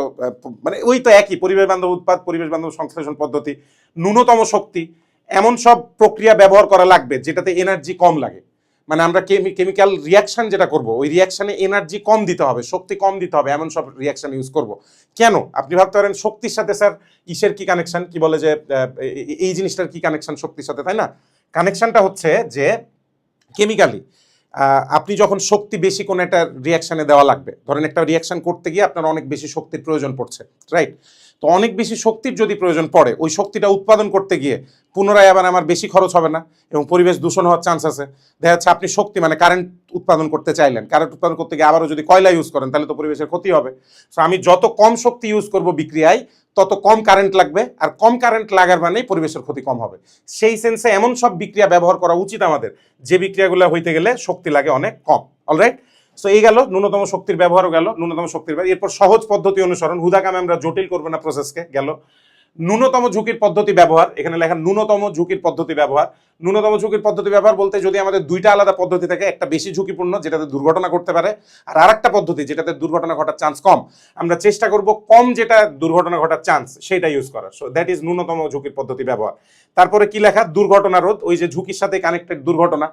A: মানে ওই তো একই, পরিবেশ বান্ধব উৎপাদ, পরিবেশ বান্ধব সংশ্লেষণ পদ্ধতি, ন্যূনতম শক্তি, এমন সব প্রক্রিয়া ব্যবহার করা লাগবে যেটাতে এনার্জি কম লাগে। মানে আমরা কেমিক্যাল রিয়াকশন যেটা করব, ওই রিয়াকশনে এনার্জি কম দিতে হবে, শক্তি কম দিতে হবে, এমন সব রিয়াকশন ইউজ করব। কেন? আপনি ভাবতে পারেন শক্তির সাথে স্যার ইসের কি কানেকশন, কি বলে যে এই জিনিসটার কি কানেকশন শক্তির সাথে, তাই না? কানেকশনটা হচ্ছে যে কেমিক্যালি আপনি যখন শক্তি বেশি কোনো একটা রিয়াকশানে দেওয়া লাগবে, ধরেন একটা রিয়াকশন করতে গিয়ে আপনার অনেক বেশি শক্তির প্রয়োজন পড়ছে, রাইট? তো অনেক বেশি শক্তির যদি প্রয়োজন পড়ে, ওই শক্তিটা উৎপাদন করতে গিয়ে পুনরায় আবার আমার বেশি খরচ হবে না এবং পরিবেশ দূষণ হওয়ার চান্স আছে। দেখা যাচ্ছে আপনি শক্তি মানে কারেন্ট উৎপাদন করতে চাইলেন, কারেন্ট উৎপাদন করতে গিয়ে আবারও যদি কয়লা ইউজ করেন তাহলে তো পরিবেশের ক্ষতি হবে। সো আমি যত কম শক্তি ইউজ করব বিক্রিয়ায় তত কম কারেন্ট লাগবে, আর কম কারেন্ট লাগার মানেই পরিবেশের ক্ষতি কম হবে। সেই সেন্সে এমন সব বিক্রিয়া ব্যবহার করা উচিত আমাদের যে বিক্রিয়াগুলো হইতে গেলে শক্তি লাগে অনেক কম। অলরাইট, সো এই গেল ন্যূনতম শক্তির ব্যবহারও গেল, ন্যূনতম শক্তির ব্যবহার। এরপর সহজ পদ্ধতি অনুসরণ, হুদাকামে আমরা জটিল করবো না প্রসেসকে, গেল। ন্যূনতম ঝুঁকির পদ্ধতি ব্যবহার, এখানে লেখা ন্যূনতম ঝুঁকির পদ্ধতি ব্যবহার। ন্যূনতম ঝুঁকির পদ্ধতি ব্যবহার বলতে যদি আমাদের দুইটা আলাদা পদ্ধতি থাকে, একটা বেশি ঝুঁকিপূর্ণ যেটাতে দুর্ঘটনা ঘটতে পারে, আর আরেকটা পদ্ধতি যেটাতে দুর্ঘটনা ঘটার চান্স কম, আমরা চেষ্টা করব কম যেটা দুর্ঘটনা ঘটার চান্স সেটা ইউজ করার। সো দ্যাট ইজ ন্যূনতম ঝুঁকির পদ্ধতি ব্যবহার। তারপরে কি লেখা? দুর্ঘটনা রোধ, ওই যে ঝুঁকির সাথে কানেক্টেড দুর্ঘটনা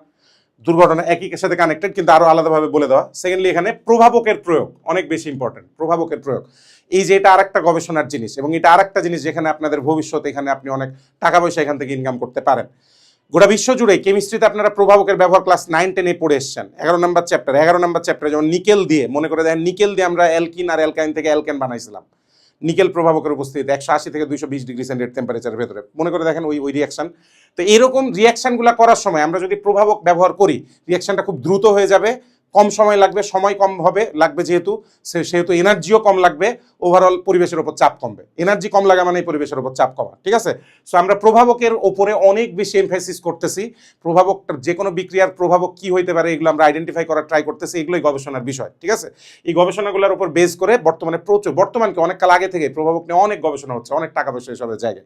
A: একই সাথে কানেক্টেড কিন্তু আরো আলাদাভাবে বলে দেওয়া। সেকেন্ডলি এখানে প্রভাবকের প্রয়োগ, অনেক বেশি ইম্পর্টেন্ট, প্রভাবকের প্রয়োগ। এই যে এটা আরেকটা গবেষণার জিনিস, এবং এটা আরেকটা জিনিস যেখানে আপনাদের ভবিষ্যতে এখানে আপনি অনেক টাকা পয়সা এখান থেকে ইনকাম করতে পারেন। গোটা বিশ্ব জুড়ে কেমিস্ট্রিতে আপনারা প্রভাবকের ব্যবহার ক্লাস 9-10 পড়ে এসছেন। 11 নম্বর চ্যাপ্টারে যেমন নিকেল দিয়ে, মনে করে দেখেন নিকেল দিয়ে আমরা অ্যালকিন আর অ্যালকাইন থেকে অ্যালকেন বানাইছিলাম নিকেল প্রভাবকের উপস্থিতিতে 180 থেকে 220 ডিগ্রি সেন্টিগ্রেড টেম্পারেচারের ভেতরে, মনে করে দেখেন ওই রিয়াকশন। তো এরকম রিয়াকশনগুলো করার সময় আমরা যদি প্রভাবক ব্যবহার করি, রিয়াকশনটা খুব দ্রুত হয়ে যাবে, কম সময় লাগবে, সময় কম হবে লাগবে, যেহেতু সেহেতু এনার্জিও কম লাগবে, ওভারঅল পরিবেশের ওপর চাপ কমবে। এনার্জি কম লাগা মানে পরিবেশের ওপর চাপ কমা, ঠিক আছে? সো আমরা প্রভাবকের ওপরে অনেক বেশি এমফাসিস করতেছি। প্রভাবকটার যে কোনো বিক্রিয়ার প্রভাবক কি হইতে পারে এগুলো আমরা আইডেন্টিফাই করার ট্রাই করতেছি, এগুলোই গবেষণার বিষয়, ঠিক আছে? এই গবেষণাগুলোর উপর বেস করে বর্তমানকে অনেক কাল আগে থেকে প্রভাবক নিয়ে অনেক গবেষণা হচ্ছে, অনেক টাকা পয়সা এসবের জায়গায়।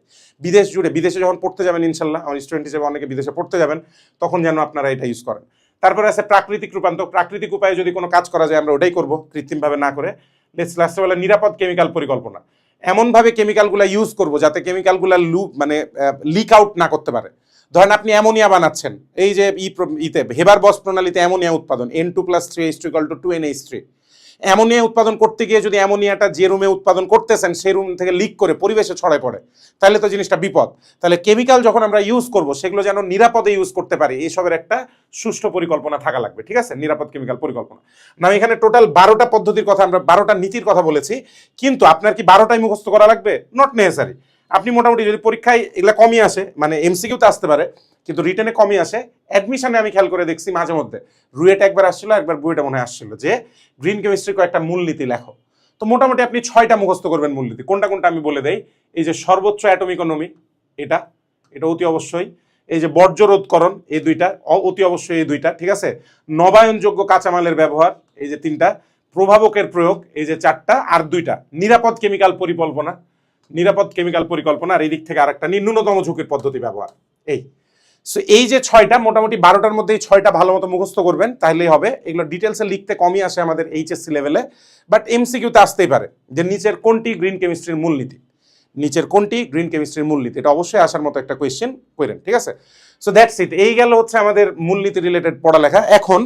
A: বিদেশে যখন পড়তে যাবেন ইনশাল্লাহ, আমার স্টুডেন্ট হিসেবে অনেকে বিদেশে পড়তে যাবেন, তখন যেন আপনারা এটা ইউজ করেন। তারপরে আছে প্রাকৃতিক রূপান্তর। প্রাকৃতিক উপায়ে যদি কোনো কাজ করা যায় আমরা ওটাই করবো, কৃত্রিমভাবে না করে। লাস্টে বলে নিরাপদ কেমিক্যাল পরিকল্পনা। এমনভাবে কেমিক্যালগুলো ইউজ করবো যাতে কেমিক্যালগুলো লিক আউট না করতে পারে। ধরেন আপনি অ্যামোনিয়া বানাচ্ছেন, এই যে হেবার বস প্রণালীতে অ্যামোনিয়া উৎপাদন, N2+3H2=2NH3। অ্যামোনিয়া উৎপাদন করতে গিয়ে যদি অ্যামোনিয়াটা যে রুমে উৎপাদন করতেছেন সেই রুম থেকে লিক করে পরিবেশে ছড়ায় পড়ে, তাহলে তো জিনিসটা বিপদ। তাহলে কেমিক্যাল যখন আমরা ইউজ করব সেগুলো যেন নিরাপদে ইউজ করতে পারি, এইসবের একটা সুষ্ঠু পরিকল্পনা থাকা লাগবে, ঠিক আছে? নিরাপদ কেমিক্যাল পরিকল্পনা। না, এখানে টোটাল 12টা পদ্ধতির কথা, আমরা 12টা নীতির কথা বলেছি, কিন্তু আপনার কি 12টাই মুখস্থ করা লাগবে? Not necessary. আপনি মোটামুটি যদি পরীক্ষায় এগুলো কমই আসে, মানে এমসিকিউতে আসতে পারে কিন্তু রিটেনে কমই আসে, অ্যাডমিশনে আমি খেয়াল করে দেখছি মাঝে মধ্যে রুয়েটা একবার আসছিল, একবার বুয়েটা মনে হয় আসছিল, যে গ্রিন কেমিস্ট্রি কয়েকটা মূলনীতি লেখো। তো মোটামুটি আপনি 6টা মুখস্থ করবেন মূলনীতি। কোনটা কোনটা আমি বলে দেই। এই যে সর্বোচ্চ অ্যাটম ইকোনমি, এটা অতি অবশ্যই। এই যে বর্জ্য রোধকরণ, এই দুইটা অতি অবশ্যই, এই দুইটা, ঠিক আছে? নবায়নযোগ্য কাঁচামালের ব্যবহার, এই যে 3টা। প্রভাবকের প্রয়োগ, এই যে 4টা। আর 2টা নিরাপদ কেমিক্যাল পরিকল্পনা, আর এই দিক থেকে আরেকটা ন্যূনতম ঝুঁকির পদ্ধতি ব্যবহার। সো এই যে 6টা, মোটামুটি 12টার মধ্যে এই 6টা ভালো মতো মুখস্থ করবেন, তাহলেই হবে। এগুলো ডিটেলসে লিখতে কমই আসে আমাদের এইচএসসি লেভেলে, বাট এমসিকিউতে আসতেই পারে যে নিচের কোনটি গ্রিন কেমিস্ট্রির মূলনীতি। এটা অবশ্যই আসার মতো একটা কোয়েশ্চেন করেন, ঠিক আছে? So that's it. এই গেল হচ্ছে আমাদের মূলনীতি রিলেটেড পড়ালেখা। এখন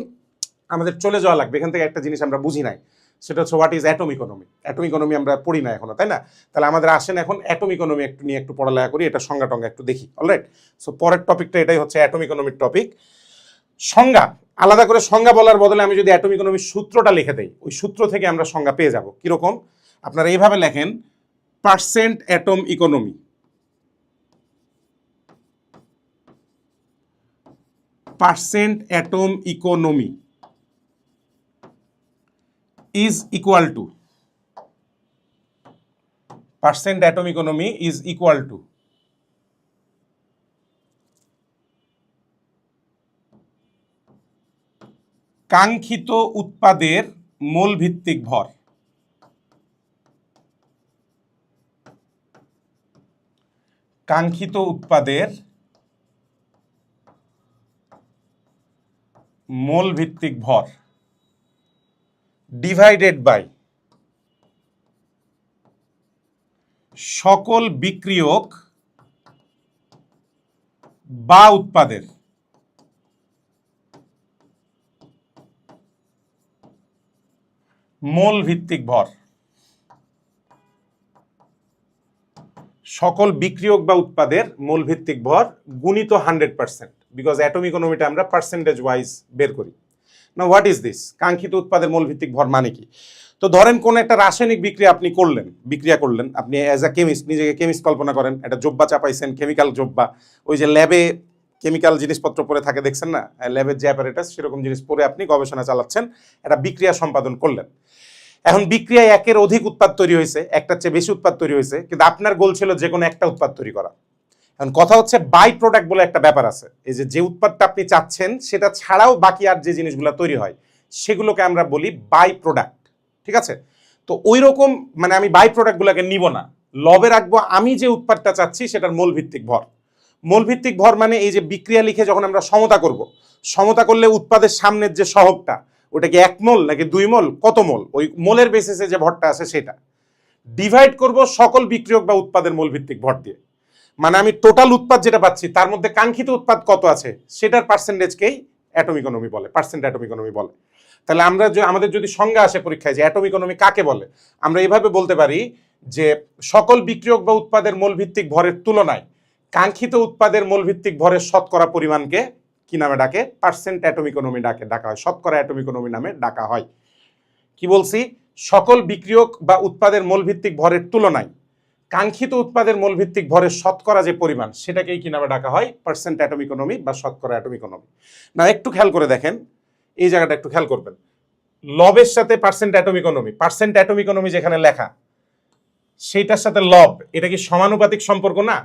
A: আমাদের চলে যাওয়া লাগবে এখান থেকে, একটা জিনিস আমরা বুঝি নাই, সেটা হচ্ছে what is atom economy. Atom economy আমরা পড়ি না এখনো, তাই না? তাহলে আমাদের আসেন এখন অ্যাটম ইকোনমি নিয়ে একটু পড়ালেখা করি, এটা সংজ্ঞা টঙ্গা একটু দেখি। অলরাইট, সো পরের টপিকটা এটাই হচ্ছে অ্যাটম ইকোনমির টপিক। সংজ্ঞা, আলাদা করে সংজ্ঞা বলার বদলে আমি যদি অ্যাটম ইকোনমির সূত্রটা লিখে দেই, ওই সূত্র থেকে আমরা সংজ্ঞা পেয়ে যাব। কিরকম? আপনারা এইভাবে লেখেন, percent atom economy is equal to কাঙ্ক্ষিত উৎপাদের মোল ভিত্তিক ভর। ডিভাইডেড বাই সকল বিক্রিয়ক বা উৎপাদের মোল ভিত্তিক ভর। সকল বিক্রিয়ক বা উৎপাদের মোল ভিত্তিক ভর গুণিত 100%, বিকজ অ্যাটম ইকোনমিটা আমরা পার্সেন্টেজ ওয়াইজ বের করি। না, হোয়াট ইজ দিস? কাঙ্ক্ষিত উৎপাদের মোল ভিত্তিক ভর মানে কি? তো ধরেন কোন একটা রাসায়নিক বিক্রিয়া করলেন, আপনি অ্যাজ আ কেমিস্ট, নিজেকে কেমিস্ট কল্পনা করেন, একটা জব্বা চাপাইছেন, কেমিক্যাল জব্বা, ওই যে ল্যাবে কেমিক্যাল জিনিসপত্র পরে থাকে দেখছেন না, ল্যাবের যে অ্যাপারেটাস, সেরকম জিনিস পরে আপনি গবেষণা চালাচ্ছেন, একটা বিক্রিয়া সম্পাদন করলেন। এখন বিক্রিয়ায় একের অধিক উৎপাদ তৈরি হয়েছে, একটার চেয়ে বেশি উৎপাদ তৈরি হয়েছে, কিন্তু আপনার গোল ছিল যে কোনো একটা উৎপাদ তৈরি করা। এখন কথা হচ্ছে বাই প্রোডাক্ট বলে একটা ব্যাপার আছে। এই যে উৎপাদটা আপনি চাচ্ছেন সেটা ছাড়াও বাকি আর যে জিনিসগুলো তৈরি হয় সেগুলোকে আমরা বলি বাই প্রোডাক্ট, ঠিক আছে? তো ওই রকম মানে আমি বাই প্রোডাক্টগুলোকে নিব না, লবে রাখবো আমি যে উৎপাদটা চাচ্ছি সেটার মোল ভিত্তিক ভর মানে এই যে বিক্রিয়া লিখে যখন আমরা সমতা করলে উৎপাদের সামনের যে সহগটা, ওটা কি 1 মোল নাকি 2 মোল, কত মোল, ওই মোলের বেসিসে যে ভরটা আছে সেটা ডিভাইড করব সকল বিক্রিয়ক বা উৎপাদের মোল ভিত্তিক ভর দিয়ে। মানে আমি টোটাল উৎপাদ যেটা পাচ্ছি তার মধ্যে কাঙ্ক্ষিত উৎপাদ কত আছে সেটার পার্সেন্টেজকেই অ্যাটম ইকোনমি বলে, তাহলে আমাদের যদি সংজ্ঞা আসে পরীক্ষায় যে অ্যাটম ইকোনমি কাকে বলে, আমরা এইভাবে বলতে পারি যে সকল বিক্রিয়ক বা উৎপাদের মোল ভিত্তিক ভরের তুলনায় কাঙ্ক্ষিত উৎপাদের মোল ভিত্তিক ভরের শতকরা পরিমাণকে কি নামে ডাকে? পার্সেন্ট অ্যাটম ইকোনমি ডাকা হয়, শতকরা অ্যাটম ইকোনমি নামে ডাকা হয়। কি বলছি? সকল বিক্রিয়ক বা উৎপাদের মোল ভিত্তিক ভরের তুলনায় কাঙ্ক্ষিত উৎপাদের মোল ভিত্তিক ভরের শতকরা যে পরিমাণ সেটাকেই কি নামে ডাকা হয়? পার্সেন্ট অ্যাটম ইকোনমি বা শতকরা অ্যাটম ইকোনমি। না, একটু খেয়াল করে দেখেন, এই জায়গাটা একটু খেয়াল করবেন। লবের সাথে পার্সেন্ট অ্যাটম ইকোনমি যেখানে লেখা সেইটার সাথে লব, এটা কি সমানুপাতিক সম্পর্ক না?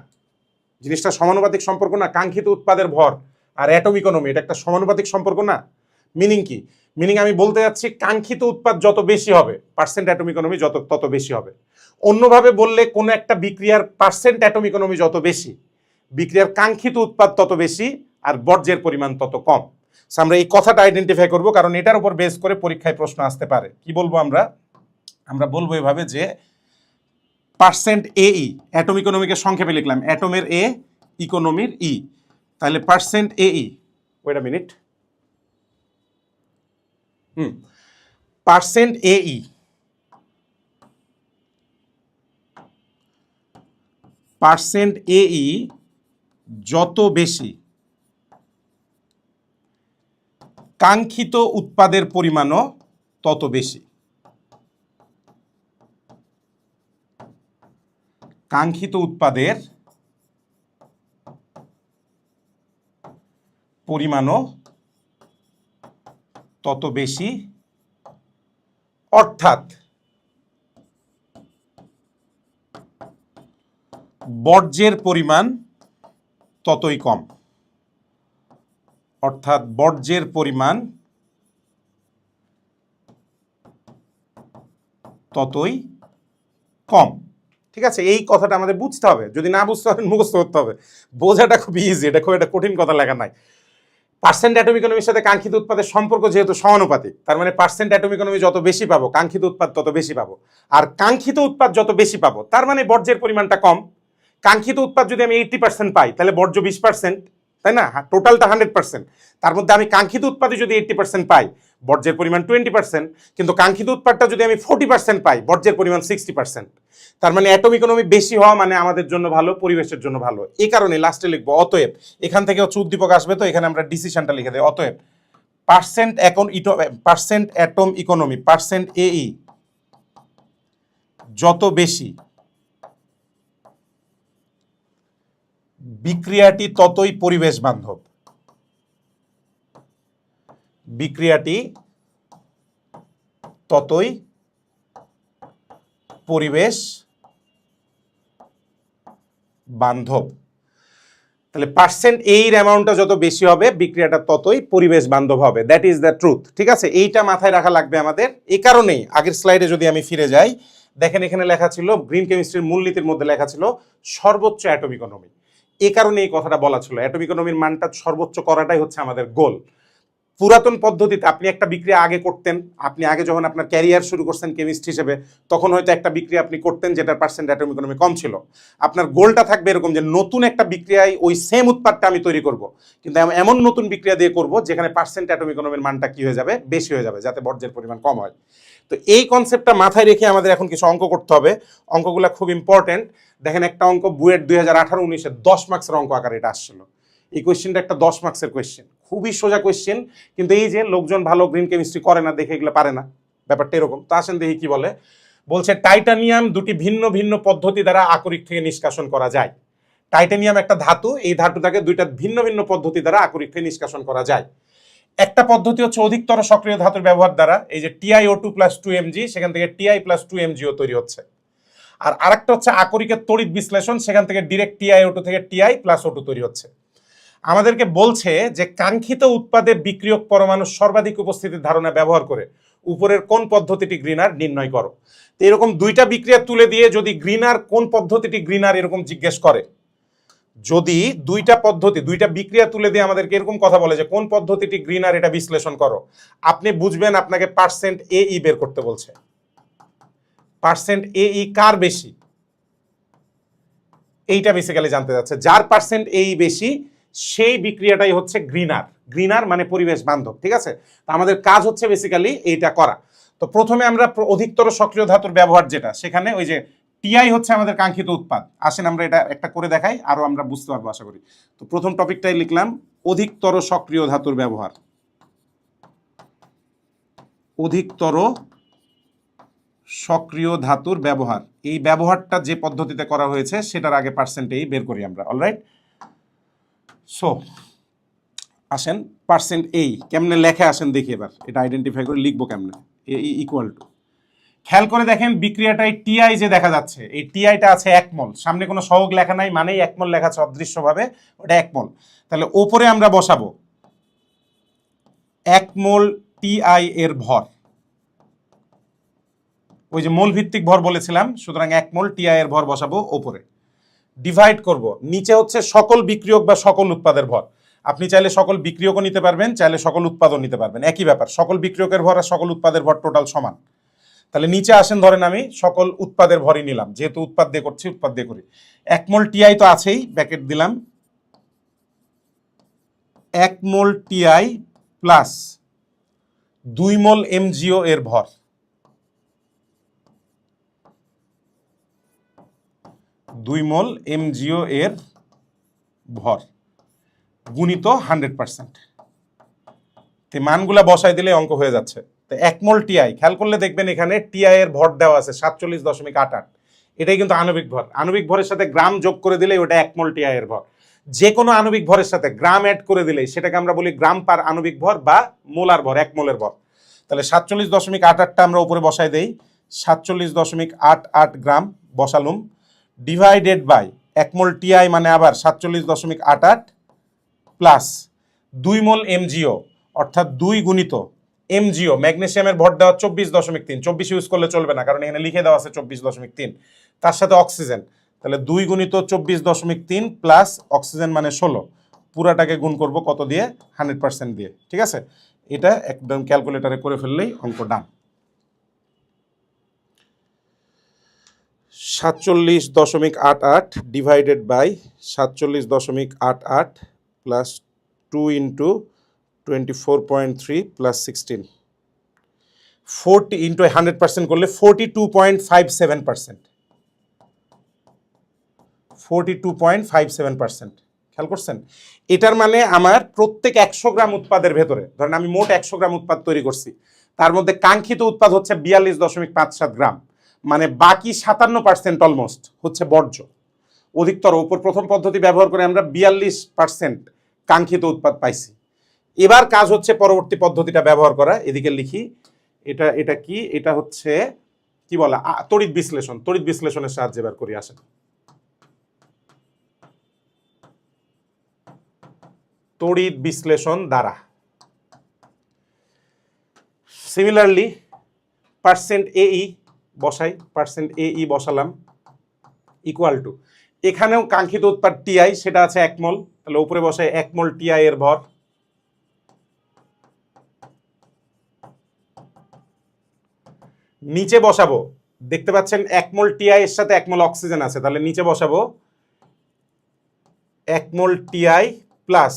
A: জিনিসটা সমানুপাতিক সম্পর্ক না? কাঙ্ক্ষিত উৎপাদের ভর আর অ্যাটম ইকোনমি, এটা একটা সমানুপাতিক সম্পর্ক না? মিনিং কি? মিনিং আমি বলতে যাচ্ছি কাঙ্ক্ষিত উৎপাদ যত বেশি হবে পার্সেন্ট অ্যাটম ইকোনমি তত বেশি হবে। অন্যভাবে বললে কোনো একটা বিক্রিয়ার পার্সেন্ট অ্যাটম ইকোনমি যত বেশি, বিক্রিয়ার কাঙ্ক্ষিত উৎপাদ তত বেশি আর বর্জ্যের পরিমাণ তত কম। আমরা এই কথাটা আইডেন্টিফাই করব, কারণ এটার উপর বেস করে পরীক্ষায় প্রশ্ন আসতে পারে। কি বলবো আমরা বলবো এভাবে যে পার্সেন্ট এই অ্যাটম ইকোনমিকে সংক্ষেপে লিখলাম, অ্যাটমের এ, ইকোনমির ই, তাহলে পার্সেন্ট এই, ওয়েট আ মিনিট, পার্সেন্ট এই পার্সেন্ট এই যত বেশি, কাঙ্ক্ষিত উৎপাদের পরিমাণও তত বেশি। কাঙ্ক্ষিত উৎপাদের পরিমাণও তত বেশি, অর্থাৎ বর্জ্যের পরিমাণ ততই কম। অর্থাৎ বর্জ্যের পরিমাণ ততই কম। ঠিক আছে, এই কথাটা আমাদের বুঝতে হবে, যদি না বুঝতে পারেন মুখস্থ করতে হবে। বোঝাটা খুব ইজি, এটা খুব একটা কঠিন কথা লেখা নাই। পার্সেন্ট অ্যাটম ইকোনমির সাথে কাঙ্ক্ষিত উৎপাদের সম্পর্ক যেহেতু সমানুপাতিক, তার মানে পার্সেন্ট অ্যাটম ইকোনমি যত বেশি পাবো কাঙ্ক্ষিত উৎপাদ তত বেশি পাবো, আর কাঙ্ক্ষিত উৎপাদ যত বেশি পাবো তার মানে বর্জ্যের পরিমাণটা কম। কাঙ্ক্ষিত উৎপাদ যদি আমি 80% পাই তাহলে বর্জ্য 20%, তাই না? টোটালটা 100%, তার মধ্যে আমি কাঙ্ক্ষিত উৎপাদে যদি 80% পাই বর্জ্যের পরিমাণ 20%, কিন্তু কাঙ্ক্ষিত উৎপাদটা যদি আমি 40% পাই বর্জ্যের পরিমাণ 60%। তার মানে অ্যাটম ইকোনমি বেশি হওয়া মানে আমাদের জন্য ভালো, পরিবেশের জন্য ভালো। এই কারণে লাস্টে লিখবো অতএব, এখান থেকে হচ্ছে উদ্দীপক আসবে, তো এখানে আমরা ডিসিশনটা লিখে দেই। অতএব পার্সেন্ট অ্যাটম ইকোনমি, পার্সেন্ট এই যত বেশি, বিক্রিয়াটি ততই পরিবেশ বান্ধব। বিক্রিয়াটি ততই পরিবেশ বান্ধব। তাহলে পার্সেন্ট এর অ্যামাউন্টটা যত বেশি হবে বিক্রিয়াটা ততই পরিবেশ বান্ধব হবে। That is the truth. ঠিক আছে, এইটা মাথায় রাখা লাগবে আমাদের। এই কারণেই আগের স্লাইডে যদি আমি ফিরে যাই, দেখেন এখানে লেখা ছিল, গ্রিন কেমিস্ট্রির মূলনীতির মধ্যে লেখা ছিল সর্বোচ্চ অ্যাটম ইকোনমি। এই কারণে এই কথাটা বলা ছিল, অ্যাটম ইকোনমির মানটা সর্বোচ্চ করাটাই হচ্ছে আমাদের গোল। পুরাতন পদ্ধতিতে আপনি একটা বিক্রিয়া আগে করতেন, আপনি আগে যখন আপনার ক্যারিয়ার শুরু করছেন কেমিস্ট হিসেবে, তখন হয়তো একটা বিক্রিয়া আপনি করতেন যেটার পার্সেন্ট অ্যাটম ইকোনমি কম ছিল। আপনার গোলটা থাকবে এরকম যে নতুন একটা বিক্রিয়ায় ওই সেম উৎপাদটা আমি তৈরি করব, কিন্তু এমন নতুন বিক্রিয়া দিয়ে করব যেখানে পার্সেন্ট অ্যাটম ইকোনমির মানটা কি হয়ে যাবে, বেশি হয়ে যাবে, যাতে বর্জ্যের পরিমাণ কম হয়। তো এই কনসেপ্টটা মাথায় রেখে আমাদের এখন কিছু অঙ্ক করতে হবে। অঙ্কগুলো খুব ইম্পর্টেন্ট। দেখেন একটা অঙ্ক বুয়েট 2018-19-এ 10 মার্কসের অঙ্ক আকারে এটা আসছিল। এই কোয়েশ্চেনটা একটা 10 মার্কসের কোয়েশ্চেন, খুবই সোজা কোয়েশ্চেন, কিন্তু এই যে লোকজন ভালো গ্রিন কেমিস্ট্রি করে না দেখে এগুলো পারে না, ব্যাপারটা এরকম। তো আসেন দেখি কি বলে। বলছে টাইটানিয়াম দুটি ভিন্ন ভিন্ন পদ্ধতি দ্বারা আকরিক থেকে নিষ্কাশন করা যায়। টাইটানিয়াম একটা ধাতু, এই ধাতুটাকে দুইটা ভিন্ন ভিন্ন পদ্ধতি দ্বারা আকরিক থেকে নিষ্কাশন করা যায়। একটা পদ্ধতি হচ্ছে অধিকতর সক্রিয় ধাতুর ব্যবহার দ্বারা, এই যে TiO2 + 2 mg, সেখান থেকে Ti + 2 mgও তৈরি হচ্ছে। আর আরেকটা হচ্ছে আকরিকের তড়িৎ বিশ্লেষণ, সেখান থেকে ডিরেক্ট TiO2 থেকে Ti + O2 তৈরি হচ্ছে। আমাদেরকে বলছে যে কাঙ্ক্ষিত উৎপাদে বিক্রিয়ক পরমাণু সর্বাধিক উপস্থিতির ধারণা ব্যবহার করে উপরের কোন পদ্ধতিটি গ্রিনার নির্ণয় করো। তো এরকম দুইটা বিক্রিয়া তুলে দিয়ে যদি গ্রিনার কোন পদ্ধতিটি গ্রিনার এরকম জিজ্ঞেস করে, যদি দুইটা পদ্ধতি দুইটা বিক্রিয়া তুলে দিয়ে আমাদেরকে এরকম কথা বলে যে কোন পদ্ধতিটি গ্রিনার এটা বিশ্লেষণ করো, আপনি বুঝবেন আপনাকে পার্সেন্ট এই বের করতে বলছে। পার্সেন্ট এই কার বেশি, এইটা বেসিক্যালি জানতে যাচ্ছে। যার পার্সেন্ট এই বেশি সেই বিক্রিয়াটাই হচ্ছে গ্রিনার। গ্রিনার মানে পরিবেশ বান্ধব। ঠিক আছে, তো আমাদের কাজ হচ্ছে বেসিক্যালি এইটা করা। তো প্রথমে আমরা অধিকতর সক্রিয় ধাতুর ব্যবহার যেটা, সেখানে ওই যে টিআই হচ্ছে আমাদের কাঙ্ক্ষিত উৎপাদ। আসেন আমরা এটা একটা করে দেখাই, আরো আমরা বুঝতে পারবো আশা করি। তো প্রথম টপিকটাই লিখলাম অধিকতর সক্রিয় ধাতুর ব্যবহার। অধিকতর সক্রিয় ধাতুর ব্যবহার, এই ব্যবহারটা যে পদ্ধতিতে করা হয়েছে সেটার আগে পার্সেন্টেই বের করি আমরা। অলরাইট, সো আসেন পার্সেন্ট এই কেমনে লেখে আসেন দেখি এবার এটা আইডেন্টিফাই করে লিখবো কেমনে ইকুয়াল টু খেয়াল করে দেখেন বিক্রিয়াটাই টিআই যে দেখা যাচ্ছে এই টিআইটা আছে 1 মোল সামনে কোনো সহগ লেখা নাই মানেই 1 মোল লেখা আছে অদৃশ্যভাবে ওটা 1 মোল তাহলে ওপরে আমরা বসাবো 1 মোল টিআই এর ভর ওই যে মোল ভিত্তিক ভর বলেছিলাম সুতরাং 1 মোল টিআই এর ভর বসাবো ওপরে ডিভাইড করব নিচে হচ্ছে সকল বিক্রিয়ক বা সকল উৎপাদের ভর আপনি চাইলে সকল বিক্রিয়কও নিতে পারবেন চাইলে সকল উৎপাদন নিতে পারবেন একই ব্যাপার সকল বিক্রিয়কের ভর আর সকল উৎপাদের ভর টোটাল সমান তাহলে নিচে আসেন ধরেন আমি সকল উৎপাদের ভরই নিলাম যেহেতু উৎপাদ দিয়ে করছি উৎপাদ দিয়ে করি 1 মোল টিআই তো আছেই ব্র্যাকেট দিলাম 1 মোল টিআই প্লাস 2 মোল এমজিও এর ভর 2 মোল এমজিও এর ভর গুণিত 100% মানগুলা বসাই দিলে অঙ্ক হয়ে যাচ্ছে তো 1 মোল টিআই খেয়াল করলে দেখবেন এখানে টিআই এর ভর দেওয়া আছে 47.88 এটাই কিন্তু আণবিক ভর আণবিক ভরের সাথে গ্রাম যোগ করে দিলেই ওটা 1 মোল টিআই এর ভর যে কোনো আণবিক ভরের সাথে গ্রাম অ্যাড করে দিলেই সেটাকে আমরা বলি গ্রাম পার আণবিক ভর বা মোলার ভর 1 মোলের ভর তাহলে 47.88টা আমরা উপরে বসাই দেই 47.88 গ্রাম বসালুম ডিভাইডেড বাই 1 মোল টিআই মানে আবার 47.88 প্লাস 2 মোল এমজিও অর্থাৎ 2 গুণিত এমজিও ম্যাগনেসিয়ামের ভর দেওয়া 24.3 24 ইউজ করলে চলবে না কারণ এখানে লিখে দেওয়া আছে 24.3 তার সাথে অক্সিজেন তাহলে 2 গুণিত 24.3 প্লাস অক্সিজেন মানে 16 পুরাটাকে গুণ করব কত দিয়ে 100% দিয়ে ঠিক আছে এটা একদম ক্যালকুলেটরে করে ফেললেই অঙ্ক done 47.88 divided by 47.88 plus 2 into 24.3 plus 16 40 into 100% করলে 42.57% 42.57% খেয়াল করছেন এটার মানে আমার প্রত্যেক 100 গ্রাম উৎপাদের ভেতরে ধরেন আমি মোট 100 গ্রাম উৎপাদ তৈরি করছি তার মধ্যে কাঙ্ক্ষিত উৎপাদ হচ্ছে 42.57 গ্রাম মানে বাকি 57% অলমোস্ট হচ্ছে বর্জ্য অধিকতর উপর প্রথম পদ্ধতি ব্যবহার করে আমরা 42% কাঙ্ক্ষিত উৎপাদ পাইছি এবার কাজ হচ্ছে পরবর্তী পদ্ধতিটা ব্যবহার করা এদিকে লিখি এটা কি এটা হচ্ছে কি বলা তড়িৎ বিশ্লেষণের সাহায্যে এবার করি আসেন তড়িৎ বিশ্লেষণ দ্বারা সিমিলারলি পার্সেন্ট এই বসাই পার্সেন্ট এই বসালাম ইকুয়াল টু এখানেও কাঙ্ক্ষিত উৎপাদ টিআই সেটা আছে 1 মোল তাহলে উপরে বসাই 1 মোল টিআই এর ভর নিচে বসাবো দেখতে পাচ্ছেন 1 মোল টিআই এর সাথে 1 মোল অক্সিজেন আছে তাহলে নিচে বসাবো 1 মোল টিআই প্লাস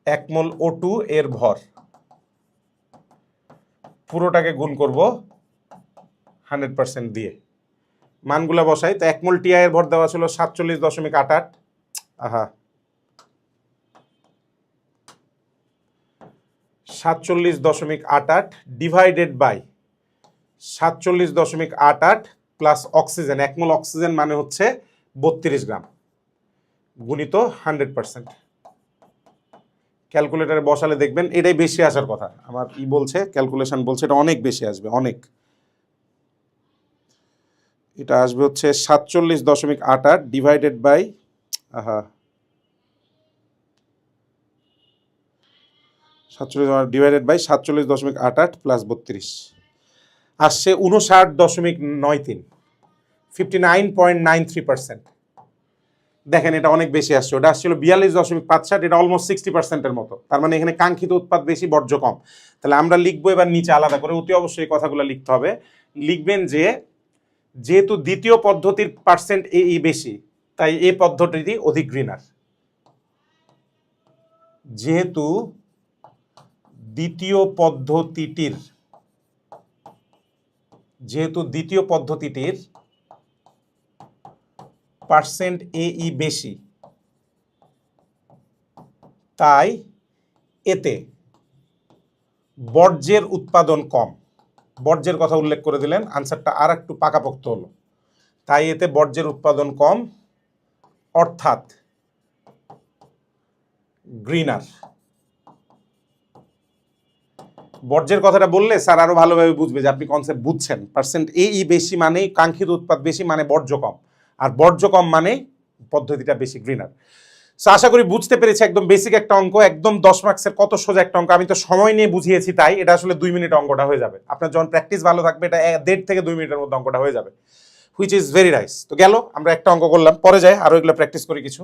A: 1 মোল O2 এর ভর পুরোটাকে গুণ করব 100% দিয়ে মানগুলা বসাই তো 1 মোল টিআই এর ভর দেওয়া ছিল 47.88 আহা 47.88 divided by 47.88 plus oxygen 1 mole oxygen মানে হচ্ছে 32 গ্রাম গুণিত 100% ক্যালকুলেটরে বসালে দেখবেন এটাই বেশি আসার কথা আমার বলছে ক্যালকুলেশন বলছে এটা অনেক বেশি আসবে অনেক এটা আসবে হচ্ছে 47.88 ডিভাইডেড বাই আহা 47 ডিভাইডেড বাই 47.88 প্লাস 32 আসছে 59.93 59.93% দেখেন এটা অনেক বেশি আসছে ওটা আসছিল 42.65 এটা অলমোস্ট 60%-এর মতো তার মানে এখানে কাঙ্ক্ষিত উৎপাদ বেশি বর্জ্য কম তাহলে আমরা লিখবো এবার নিচে আলাদা করে অতি অবশ্যই কথাগুলো লিখতে হবে লিখবেন যে যেহেতু দ্বিতীয় পদ্ধতির পার্সেন্ট এই বেশি তাই এই পদ্ধতিটি অধিক গ্রিনার যেহেতু দ্বিতীয় পদ্ধতিটির পার্সেন্ট এই বেশি তাই এতে বর্জ্যের উৎপাদন কম বর্জ্যের কথা উল্লেখ করে দিলেন আনসারটা আর একটু পাকাপোক্ত হলো তাই এতে বর্জ্যের উৎপাদন কম অর্থাৎ গ্রিনার। বর্জ্যের কথাটা বললে স্যার আরো ভালোভাবে বুঝবে যে আপনি কনসেপ্ট বুঝছেন। পার্সেন্ট এই বেশি মানে কাঙ্ক্ষিত উৎপাদ বেশি মানে বর্জ্য কম, আর বর্জ্য কম মানে পদ্ধতিটা বেশি, গ্রিনার। সো আশা করি বুঝতে পেরেছি, একদম বেসিক একটা অঙ্ক, একদম 10 মার্কসের কত সোজা একটা অঙ্ক। আমি তো সময় নিয়ে বুঝিয়েছি, তাই এটা আসলে 2 মিনিট অঙ্কটা হয়ে যাবে। আপনার যখন প্র্যাকটিস ভালো থাকবে এটা 1.5 থেকে 2 মিনিটের মধ্যে অঙ্কটা হয়ে যাবে, হুইচ ইজ ভেরি নাইস। তো গেল, আমরা একটা অঙ্ক করলাম, পরে যাই আরো এগুলো প্র্যাকটিস করি কিছু।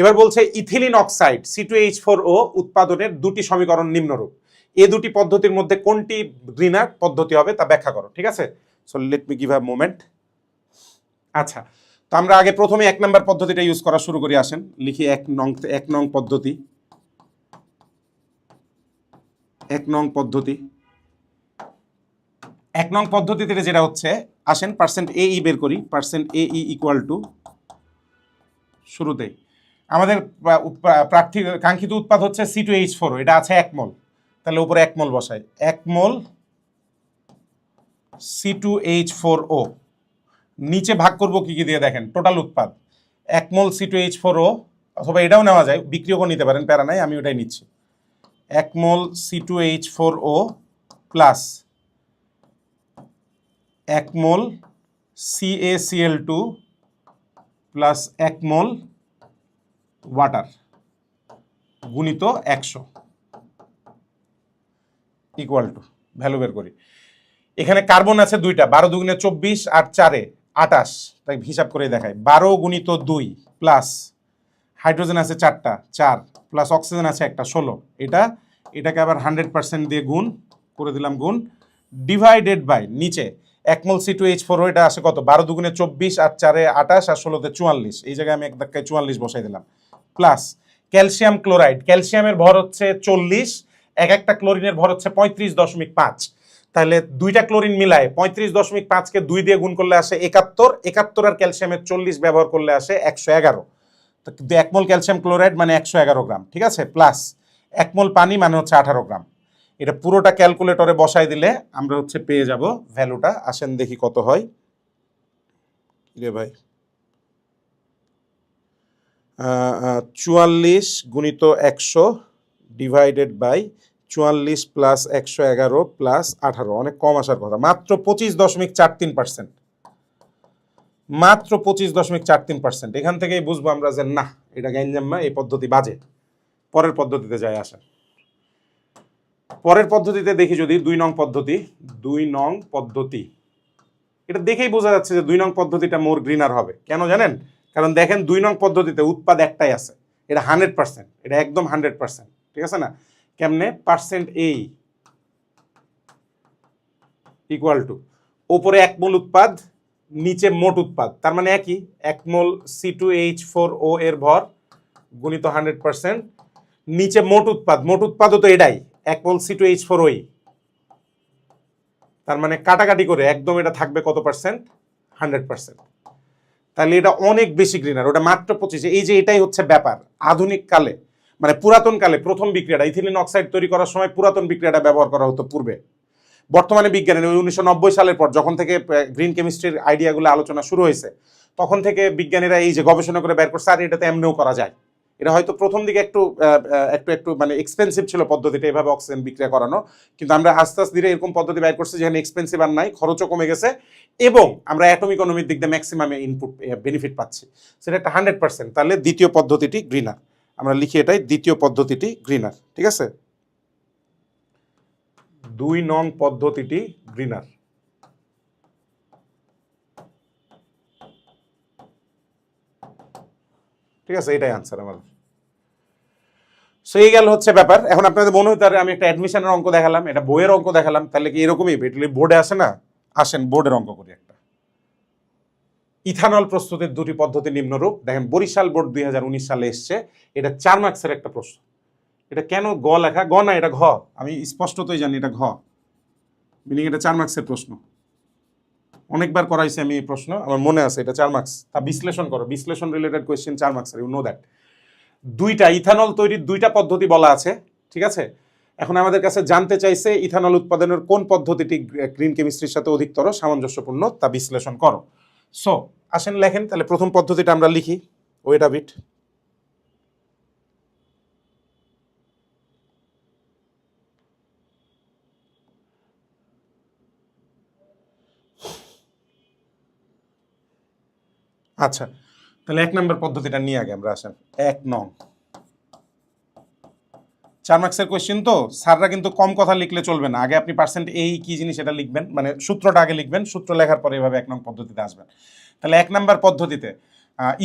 A: এবার বলছে ইথিলিন অক্সাইড C2H4O উৎপাদনের দুটি সমীকরণ নিম্নরূপ, এই দুটি পদ্ধতির মধ্যে কোনটি গ্রিনার পদ্ধতি হবে তা ব্যাখ্যা করো। ঠিক আছে, so let me give a moment. আচ্ছা, তো আমরা আগে প্রথমে 1 নম্বর পদ্ধতিটা ইউজ করা শুরু করি। আসেন লিখি 1 নং পদ্ধতি। 1 নং পদ্ধতি, 1 নং পদ্ধতিতে যেটা হচ্ছে, আসেন পার্সেন্ট AE বের করি। পার্সেন্ট AE ইকুয়াল টু, শুরুতেই আমাদের প্রার্থী কাঙ্ক্ষিত উৎপাদ হচ্ছে C2H4, এটা আছে 1 মোল, তাহলে উপরে 1 মোল বসাই। 1 মোল C2H4O, নিচে ভাগ করব কি কি দিয়ে দেখেন, টোটাল উৎপাদ 1 মোল C2H4O, অথবা এটাও নেওয়া যায়, বিক্রিয়কও নিতে পারেন, প্যারা নাই, আমি ওটাই নিচ্ছি। 1 মোল C2H4O প্লাস 1 মোল CaCl2 প্লাস 1 মোল ওয়াটার গুণিত 100 ইকুয়াল টু, ভ্যালু বের করি। এখানে কার্বন আছে 2টা, 12 দুগুণে 24 আর 4 28, তাই হিসাব করে দেখায়। 12 গুণিত 2 প্লাস হাইড্রোজেন আছে 4টা, 4 প্লাস অক্সিজেন আছে একটা, 16। এটাকে আবার 100% দিয়ে গুণ করে দিলাম, গুণ ডিভাইডেড বাই নিচে 1 মোল C2H4O, এটা আসে কত, 12 দুগুণে 24 আর 4 28 আর 16 44, এই জায়গায় আমি এক ধাক্কায় 44 বসাই দিলাম। প্লাস ক্যালসিয়াম ক্লোরাইড, ক্যালসিয়ামের ভর হচ্ছে 40, একটা ক্লোরিনের ভর হচ্ছে 35.5, তাহলে 2টা ক্লোরিন মিলায় 35.5কে 2 দিয়ে গুণ করলে আসে 71, 71 আর ক্যালসিয়ামের 40 ব্যবহার করলে আসে 111। তো 1 মোল ক্যালসিয়াম ক্লোরাইড মানে 111 গ্রাম, ঠিক আছে। প্লাস 1 মোল পানি মানে হচ্ছে 18 গ্রাম। এটা পুরোটা ক্যালকুলেটরে বসাই দিলে আমরা হচ্ছে পেয়ে যাব ভ্যালুটা। আসেন দেখি কত হয় রে ভাই। 44 গুণিত 100 ডিভাইডেড বাই 44 প্লাস 111 প্লাস 18, অনেক কম আসার কথা, মাত্র 25.43%, মাত্র 25.43%। এখান থেকেই বুঝবো আমরা যে না, এটা গ্যাঞ্জাম্মা, এই পদ্ধতি বাজে। পরের পদ্ধতিতে যাই, আসেন পরের পদ্ধতিতে দেখি যদি 2 নং পদ্ধতি। 2 নং পদ্ধতি, এটা দেখেই বোঝা যাচ্ছে যে 2 নং পদ্ধতিটা মোর গ্রিনার হবে। কেন জানেন? কারণ দেখেন 2 নং পদ্ধতিতে উৎপাদ একটাই আছে, এটা 100%, এটা একদম 100%, ঠিক আছে না? কেমনে? পার্সেন্ট এই ইকুয়াল টু ওপরে 1 মোল উৎপাদ, নিচে মোট উৎপাদ, তার মানে একই। 1 মোল C2H4O এর ভর গুণিত 100%, নিচে মোট উৎপাদ, মোট উৎপাদও তো এটাই 1 মোল C2H4O, তার মানে কাটাকাটি করে একদম এটা থাকবে কত পার্সেন্ট? 100%। তাহলে এটা অনেক বেশি গ্রিনার, ওটা মাত্র 25। এই যে এটাই হচ্ছে ব্যাপার, আধুনিক কালে মানে পুরাতন কালে প্রথম বিক্রিয়াটা ইথিলিন অক্সাইড তৈরি করার সময় পুরাতন বিক্রিয়াটা ব্যবহার করা হতো পূর্বে। বর্তমানে বিজ্ঞানী 1990 সালের পর যখন থেকে গ্রিন কেমিস্ট্রির আইডিয়াগুলো আলোচনা শুরু হয়েছে, তখন থেকে বিজ্ঞানীরা এই যে গবেষণা করে বের করছে, আর এটাতে এমনিও করা যায়। এটা হয়তো প্রথম দিকে একটু একটু মানে এক্সপেন্সিভ ছিল পদ্ধতিটা, এভাবে অক্সিজেন বিক্রিয়া করানো, কিন্তু আমরা আস্তে আস্তে ধীরে এরকম পদ্ধতি বের করছি যেখানে এক্সপেন্সিভ আর নাই, খরচও কমে গেছে, এবং আমরা অ্যাটম ইকোনমির দিক দিয়ে ম্যাক্সিমাম ইনপুট বেনিফিট পাচ্ছি। সেটা একটা 100%। তাহলে দ্বিতীয় পদ্ধতিটি গ্রিনার, আমরা লিখি এটাই, দ্বিতীয় পদ্ধতিটি গ্রিনার, ঠিক আছে। 2 নং পদ্ধতিটি গ্রিনার। ঠিক আছে, এটাই আনসার আমাদের। সো এই গেল হচ্ছে ব্যাপার। এখন আপনাদের মনে হতে পারে আমি একটা অ্যাডমিশনের অঙ্ক দেখালাম, এটা বইয়ের অঙ্ক দেখালাম, তাহলে কি এরকমই বোর্ডে আসে না? আসেন বোর্ডের অঙ্ক করি একটা। ইথানল প্রস্তুতির দুটি পদ্ধতি নিম্নরূপ। দেখেন বরিশাল বোর্ড 2019 সালে এসছে, এটা 4 মার্কসের একটা প্রশ্ন। এটা কেন গ লেখা? গ না, এটা ঘ, আমি স্পষ্টতই জানি এটা ঘ, মিনিং এটা 4 মার্কসের প্রশ্ন। অনেকবার করাইছি আমি এই প্রশ্ন, আমার মনে আছে এটা 4 মার্কস। তা বিশ্লেষণ করো, বিশ্লেষণ রিলেটেড কোয়েশ্চেন 4 মার্কসের, ইউ নো দ্যাট। দুইটা ইথানল তৈরির দুইটা পদ্ধতি বলা আছে, ঠিক আছে। এখন আমাদের কাছে জানতে চাইছে ইথানল উৎপাদনের কোন পদ্ধতিটি গ্রিন কেমিস্ট্রির সাথে অধিকতর সামঞ্জস্যপূর্ণ, তা বিশ্লেষণ করো। সো আসেন লেখেন, তাহলে প্রথম পদ্ধতিটা আমরা লিখি, ওয়েট আ বিট। আচ্ছা, তাহলে 1 নম্বর পদ্ধতিটা নিয়ে আগে আমরা আসেন। 1 নং 4 মার্কসের কোয়েশ্চেন তো, স্যাররা কিন্তু কম কথা লিখলে চলবে না। আগে আপনি পার্সেন্ট এই কি জিনিস এটা লিখবেন, মানে সূত্রটা আগে লিখবেন, সূত্র লেখার পরে এভাবে 1 নং পদ্ধতিতে আসবেন। তাহলে 1 নম্বর পদ্ধতিতে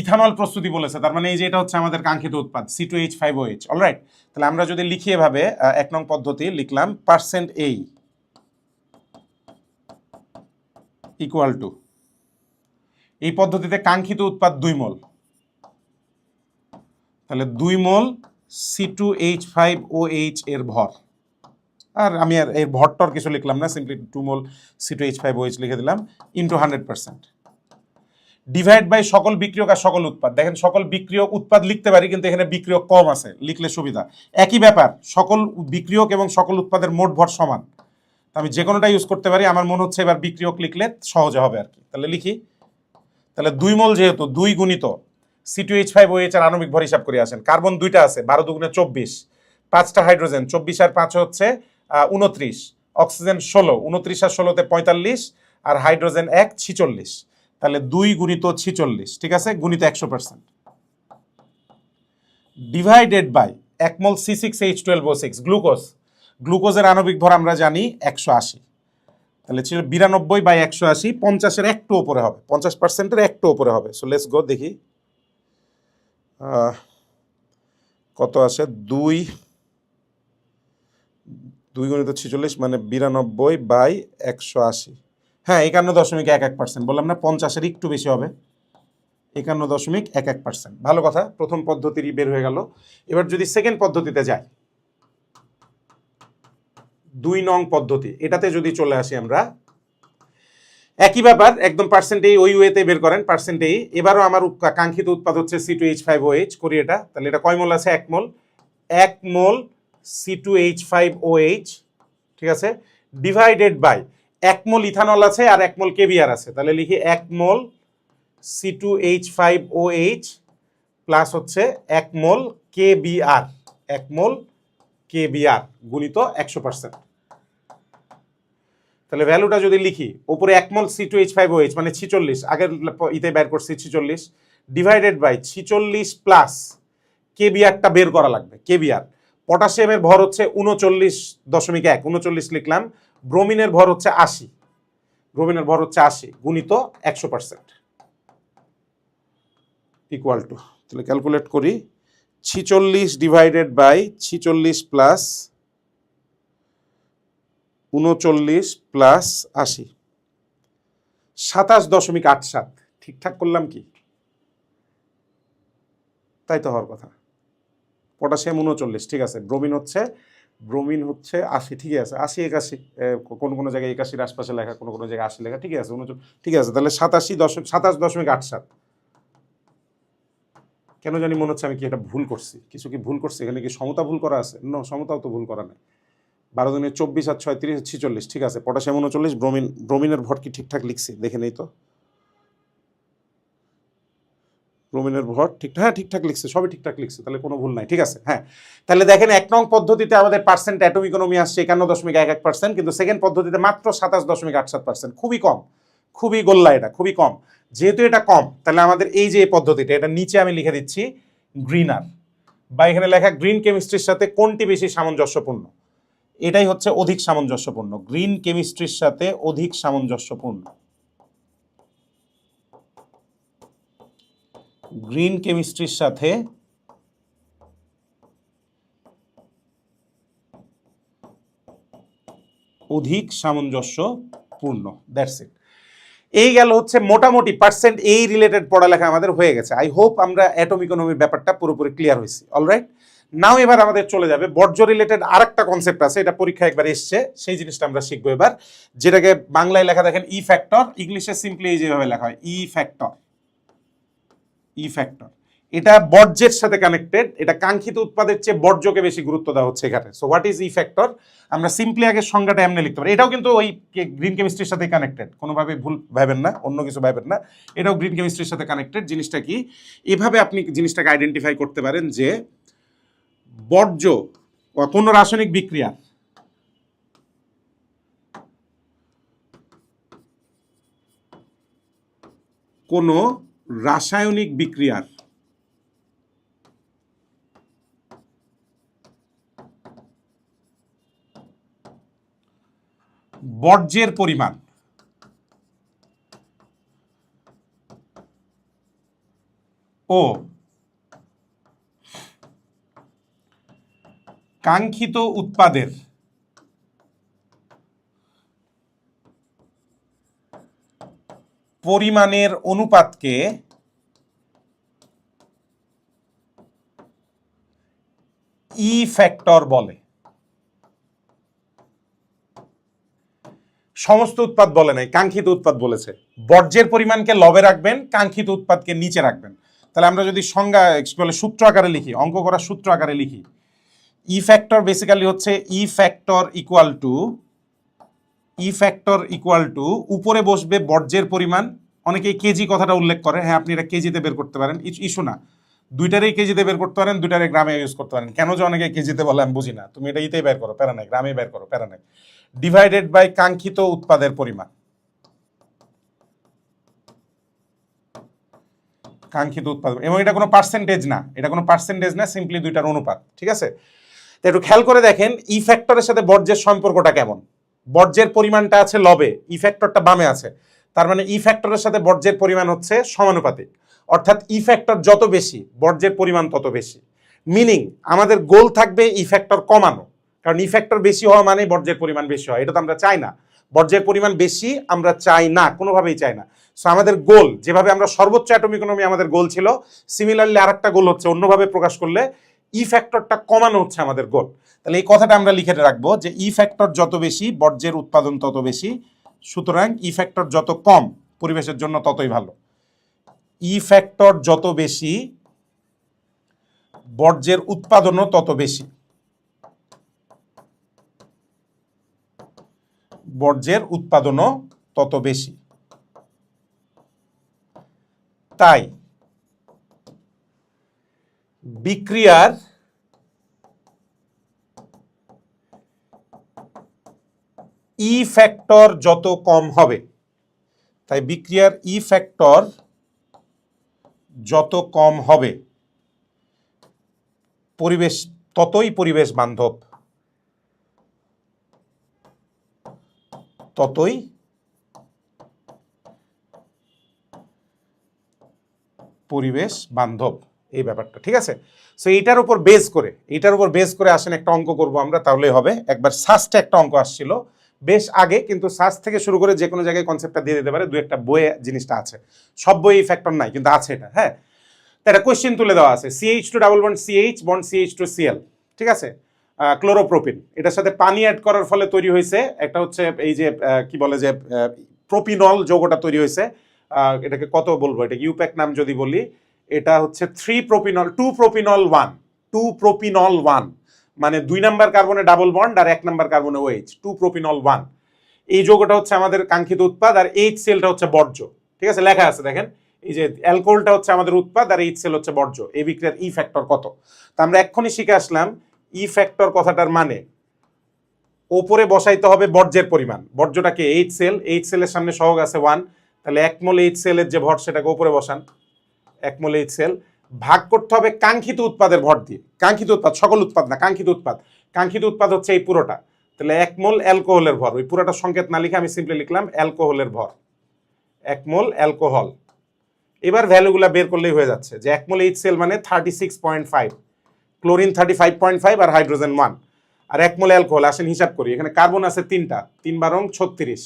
A: ইথানল প্রস্তুতি বলেছে, তার মানে এই যে এটা হচ্ছে আমাদের কাঙ্ক্ষিত উৎপাদ C2H5OH। অলরাইট, তাহলে আমরা যদি লিখি এভাবে 1 নং পদ্ধতি লিখলাম পার্সেন্ট এই ইকুয়াল টু, এই পদ্ধতিতে কাঙ্ক্ষিত উৎপাদ 2 মোল, তাহলে 2 মোল C2H5OH এর ভর। আর আমি আর এর ভরটার কিছু লিখলাম না, সিম্পলি 2 মোল C2H5OH লিখে দিলাম ইন্টু 100%, ডিভাইড বাই সকল বিক্রিয়ক আর সকল উৎপাদ। দেখেন সকল বিক্রিয়ক উৎপাদ লিখতে পারি, কিন্তু এখানে বিক্রিয়ক কম আছে, লিখলে সুবিধা। একই ব্যাপার, সকল বিক্রিয়ক এবং সকল উৎপাদের মোট ভর সমান, আমি যে কোনোটা ইউজ করতে পারি। আমার মনে হচ্ছে এবার বিক্রিয়ক লিখলে সহজে হবে আর কি। তাহলে লিখি, তাহলে 2 মোল যেহেতু 2 গুণিত C2H5OH এর আণবিক ভর হিসাব করে আসেন। কার্বন 2টা আছে, 12 দুগুণে 24, 5টা হাইড্রোজেন, 24 আর 5 হচ্ছে 29, অক্সিজেন 16, 29 আর 16তে 45, আর হাইড্রোজেন 1 46, তাহলে 2 গুণিত 46, ঠিক আছে, গুণিত 100%, divided by 1 mole C6H12O6 glucose, গ্লুকোজের আণবিক ভর আমরা জানি 180, তাহলে ছিল 92 বাই 180, 50-এর একটু উপরে হবে, 50%-এর একটু উপরে হবে। সো লেটস গো, দেখি কত আসে। 2 গুণিত 46 মানে 92 বাই 180, হ্যাঁ 51.11%, বললাম না 50-এর একটু বেশি হবে, 51.11%। ভালো কথা, প্রথম পদ্ধতিরই বের হয়ে গেল। এবার যদি সেকেন্ড পদ্ধতিতে যাই, 2 নং পদ্ধতি, এটাতে যদি চলে আসি আমরা, একই ব্যাপার, একদম পার্সেন্ট এই ওই ওয়েতে বের করেন পার্সেন্ট এই। এবারও আমার কাঙ্ক্ষিত উৎপাদ হচ্ছে C2H5OH, করি এটা। তাহলে এটা কয় মোল আছে? 1 মোল, 1 মোল C2H5OH, ঠিক আছে, ডিভাইডেড বাই 1 মোল ইথানল আছে আর 1 মোল কেবিআর আছে, তাহলে লিখি 1 মোল C2H5OH প্লাস হচ্ছে 1 মোল কেবিআর, 1 মোল কেবিআর গুণিত 100%। তাহলে ভ্যালুটা যদি লিখি, উপরে 1 মোল C2H5OH মানে 46, আগের ইতে বের করছি 46, ডিভাইডেড বাই 46 প্লাস কেবিআরটা বের করা লাগবে, কেবিআর। পটাশিয়ামের ভর হচ্ছে 39.1, 39 লিখলাম। ব্রোমিনের ভর হচ্ছে 80, ব্রোমিনের ভর হচ্ছে 80 গুণিত 100% ইকুয়াল টু, তাহলে ক্যালকুলেট করি, 46 ডিভাইডেড বাই 46 প্লাস 39 প্লাস 80, 27.87, ঠিকঠাক করলাম কি? তাই তো হওয়ার কথা। পটাশিয়াম 39, ঠিক আছে, ব্রোমিন হচ্ছে 80, ঠিক আছে, 80 81, কোন কোন জায়গায় 81-এর আশপাশে লেখা, কোন কোন জায়গায় 80 লেখা, ঠিক আছে, 39, ঠিক আছে, তাহলে 27.87। কেন জানি মনে হচ্ছে আমি কি এটা ভুল করছি, কিছু কি ভুল করছি, এখানে কি সমতা ভুল করা আছে? না, সমতাও তো ভুল করা নাই। 12 দুগুণে 24 আর 6 30, 46, ঠিক আছে, পটাশিয়াম 39, ব্রোমিনের ভর কি ঠিকঠাক লিখছি দেখে নেই তো, ব্রোমিনের ভর ঠিক, হ্যাঁ ঠিকঠাক লিখছে, সবই ঠিকঠাক লিখছে, তাহলে কোনো ভুল নাই, ঠিক আছে। হ্যাঁ, তাহলে দেখেন 1 নং পদ্ধতিতে আমাদের পার্সেন্ট অ্যাটম ইকোনমি আসছে 51.11%, কিন্তু সেকেন্ড পদ্ধতিতে মাত্র 27.87, খুবই কম, খুবই গোল্লা, এটা খুবই কম। যেহেতু এটা কম, তাহলে আমাদের এই যে পদ্ধতিটা, এটা নিচে আমি লিখে দিচ্ছি গ্রিনার, বা এখানে লেখা গ্রিন কেমিস্ট্রির সাথে কোনটি বেশি সামঞ্জস্যপূর্ণ, এটাই হচ্ছে অধিক সামঞ্জস্যপূর্ণ, গ্রিন কেমিস্ট্রির সাথে অধিক সামঞ্জস্যপূর্ণ, গ্রিন কেমিস্ট্রির সাথে অধিক সামঞ্জস্যপূর্ণ, দ্যাটস ইট। এই গেল হচ্ছে মোটামুটি পার্সেন্ট এই রিলেটেড পড়ালেখা আমাদের হয়ে গেছে। আই হোপ আমরা অ্যাটম ইকোনমির ব্যাপারটা পুরোপুরি ক্লিয়ার হয়েছি। অলরাইট, নাও এবার আমাদের চলে যাবে বর্জ্য রিলেটেড আরেকটা কনসেপ্ট আছে, এটা পরীক্ষা একবার এসছে, সেই জিনিসটা আমরা শিখবো এবার, যেটাকে বাংলায় লেখা দেখেন ই ফ্যাক্টর, ইংলিশে সিম্পলি যেভাবে লেখা হয় ই ফ্যাক্টর, ই ফ্যাক্টর। এটা বর্জ্যের সাথে কানেক্টেড, এটা কাঙ্ক্ষিত উৎপাদের চেয়ে বর্জ্যকে বেশি গুরুত্ব দেওয়া হচ্ছে এখানে। So what is E factor, আমরা সিম্পলি আগে সংজ্ঞাটা এমনি লিখতে পারি। এটাও কিন্তু ওই গ্রিন কেমিস্ট্রির সাথে কানেক্টেড, কোনোভাবে ভুল ভাবেন না, অন্য কিছু ভাবেন না, এটাও গ্রিন কেমিস্ট্রির সাথে কানেক্টেড। জিনিসটা কি, এভাবে আপনি জিনিসটাকে আইডেন্টিফাই করতে পারেন যে বর্জ্য কোনো রাসায়নিক বিক্রিয়া কোনো রাসায়নিক বিক্রিয়ার বর্জ্যের পরিমাণ ও কাঙ্ক্ষিত উৎপাদের পরিমাণের অনুপাতকে ই ফ্যাক্টর বলে। সমস্ত উৎপাদ বলে নাই, কাঙ্ক্ষিত উৎপাদ বলেছে। বর্জ্যের পরিমাণকে লবে রাখবেন, কাঙ্ক্ষিত উৎপাদকে নিচে রাখবেন। তাহলে আমরা যদি সংজ্ঞা বলে সূত্র আকারে লিখি, অঙ্ক করার সূত্র আকারে লিখি, ই ফ্যাক্টর বেসিক্যালি হচ্ছে ই ফ্যাক্টর ইকুয়াল টু উপরে বসবে বর্জ্যের পরিমাণ। অনেকেই কেজি কথাটা উল্লেখ করে, হ্যাঁ আপনি এটা কেজিতে বের করতে পারেন, ইস্যু না। দুইটারই কেজিতে বের করতে পারেন, দুইটারই গ্রামে ইউজ করতে পারেন। কেন যে অনেকে কেজিতে বলে আমি বুঝি না, তুমি এটা ইতেই বের করো, প্যারা নাই, গ্রামে বের করো, প্যারা নাই। ডিভাইডেড বাই কাঙ্ক্ষিত উৎপাদের পরিমাণ, কাঙ্ক্ষিত উৎপাদ, এবং এটা কোনো পার্সেন্টেজ না, সিম্পলি দুইটার অনুপাত। ঠিক আছে, তো একটু খেয়াল করে দেখেন ই ফ্যাক্টরের সাথে বর্জ্যের সম্পর্কটা কেমন। বর্জ্যের পরিমাণটা আছে লবে, ই ফ্যাক্টরটা বামে আছে, তার মানে ই ফ্যাক্টরের সাথে বর্জ্যের পরিমাণ হচ্ছে সমানুপাতিক। অর্থাৎ ই ফ্যাক্টর যত বেশি বর্জ্যের পরিমাণ তত বেশি। মিনিং আমাদের গোল থাকবে ই ফ্যাক্টর কমানো, কারণ ই ফ্যাক্টর বেশি হওয়া মানে বর্জ্যের পরিমাণ বেশি হয়, এটা তো আমরা চাই না। বর্জ্যের পরিমাণ বেশি আমরা চাই না, কোনোভাবেই চাই না। সো আমাদের গোল, যেভাবে আমরা সর্বোচ্চ অ্যাটমিক ইকোনমি আমাদের গোল ছিল, সিমিলারলি আরেকটা গোল হচ্ছে অন্যভাবে প্রকাশ করলে ই ফ্যাক্টরটা কমানো হচ্ছে আমাদের গোল। তাহলে এই কথাটা আমরা লিখে রাখবো যে ই ফ্যাক্টর যত বেশি বর্জ্যের উৎপাদন তত বেশি, সুতরাং ই ফ্যাক্টর যত কম পরিবেশের জন্য ততই ভালো। ই ফ্যাক্টর যত বেশি বর্জ্যের উৎপাদনও তত বেশি, বর্জ্যের উৎপাদনও তত বেশি। তাই বিক্রিয়ার ই ফ্যাক্টর যত কম হবে, তাই বিক্রিয়ার ই ফ্যাক্টর যত কম হবে পরিবেশ ততই পরিবেশ বান্ধব, ততই পরিবেশ বান্ধব, এই ব্যাপারটা। ঠিক আছে, সো এইটার উপর বেস করে আসেন একটা অঙ্ক করব আমরা, তাহলে হবে। একবার সাস্টে একটা অঙ্ক আসছিল বেশ আগে, কিন্তু সাস থেকে শুরু করে যে কোনো জায়গায় কনসেপ্টটা দিয়ে দিতে পারে, দু একটা বইয়ে জিনিসটা আছে, সব বইয়ে ফ্যাক্টর নাই কিন্তু আছে এটা। হ্যাঁ, একটা কোয়েশ্চেন তুলে দেওয়া আছে, CH2 double bond CH bond CH2Cl, ঠিক আছে, ক্লোরোপ্রোপিন, এটার সাথে পানি অ্যাড করার ফলে তৈরি হয়েছে একটা হচ্ছে এই যে কি বলে যে প্রোপিনল যৌগটা তৈরি হয়েছে। এটাকে কত বলবো, এটা ইউপ্যাক নাম যদি বলি, এটা হচ্ছে 3 প্রোপিনল 2 প্রোপিনল 1, মানে 2 নাম্বার কার্বনে ডাবল বন্ড আর 1 নাম্বার কার্বনে OH, 2 প্রোপিনল 1। এই যৌগটা হচ্ছে আমাদের কাঙ্ক্ষিত উৎপাদ, আর HCl হচ্ছে বর্জ্য। ঠিক আছে, লেখা আছে দেখেন, এই যে অ্যালকোহলটা হচ্ছে আমাদের উৎপাদ আর HCl হচ্ছে বর্জ্য। এই বিক্রিয়ার ই ফ্যাক্টর কত? তা আমরা এক্ষুনি শিখে আসলাম ই ফ্যাক্টর কথাটার মানে ওপরে বসাইতে হবে বর্জ্যের পরিমাণ, বর্জ্যটাকে HCl, HCl এর সামনে সহগ আছে 1, তাহলে 1 মোল HCl এর যে ভর সেটাকে উপরে বসান, 1 মোল HCl ভাগ করতে হবে কাঙ্ক্ষিত উৎপাদের ভর দিয়ে। কাঙ্ক্ষিত উৎপাদ, সকল উৎপাদ না, কাঙ্ক্ষিত উৎপাদ হচ্ছে এই পুরোটা। তাহলে 1 মোল অ্যালকোহলের ভর, ওই পুরোটা সংকেত না লিখে আমি সিম্পলি লিখলাম অ্যালকোহলের ভর, 1 মোল অ্যালকোহল। এবার ভ্যালুগুলা বের করলেই হয়ে যাচ্ছে যে 1 মোল HCl মানে 36.5, ক্লোরিন 35.5 আর হাইড্রোজেন 1, আর 1 মোল অ্যালকোহল। আসেন হিসাব করি, এখানে কার্বন আছে 3টা, 3 বারং 36,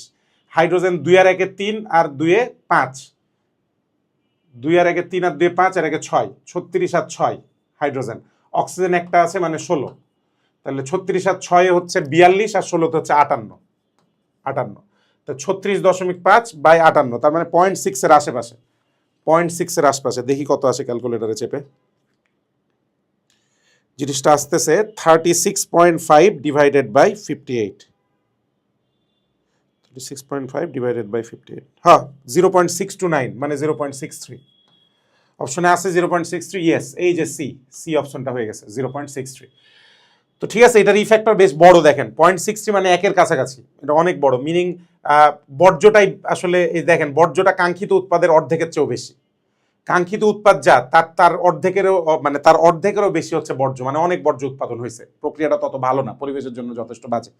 A: হাইড্রোজেন 2 আর 1 3 আর 2 5, 2 আর 1 3 আর 2 5 আর 1 6, 36 আর 6 হাইড্রোজেন। অক্সিজেন একটা আছে মানে 16, তাহলে 36 আর 6 হচ্ছে 42 আর 16 হচ্ছে 58, তো 36.5 বাই 58, তার মানে 0.6 এর আশেপাশে, 0.6 এর আশপাশে। দেখি কত আসে ক্যালকুলেটরে চেপে, জিনিসটা আসতেছে 36.5 ডিভাইডেড বাই 58, 36.5 ডিভাইডেড বাই 58, হ্যাঁ 0.629 মানে 0.63। অপশনে আছে 0.63, ইয়েস, এই যে সি অপশনটা হয়ে গেছে 0.63। তো ঠিক আছে, এটার ইফেক্টর বেশ বড়, দেখেন 0.60 মানে 1-এর কাছাকাছি, এটা অনেক বড়। মিনিং বর্জ্যটাই আসলে এই দেখেন, বর্জ্যটা কাঙ্ক্ষিত উৎপাদের অর্ধেকের চেয়েও বেশি, কাঙ্ক্ষিত উৎপাদ যা তার অর্ধেকেরও মানে তার অর্ধেকেরও বেশি হচ্ছে বর্জ্য, মানে অনেক বর্জ্য উৎপাদন হয়েছে, প্রক্রিয়াটা তত ভালো না, পরিবেশের জন্য যথেষ্ট বাজে।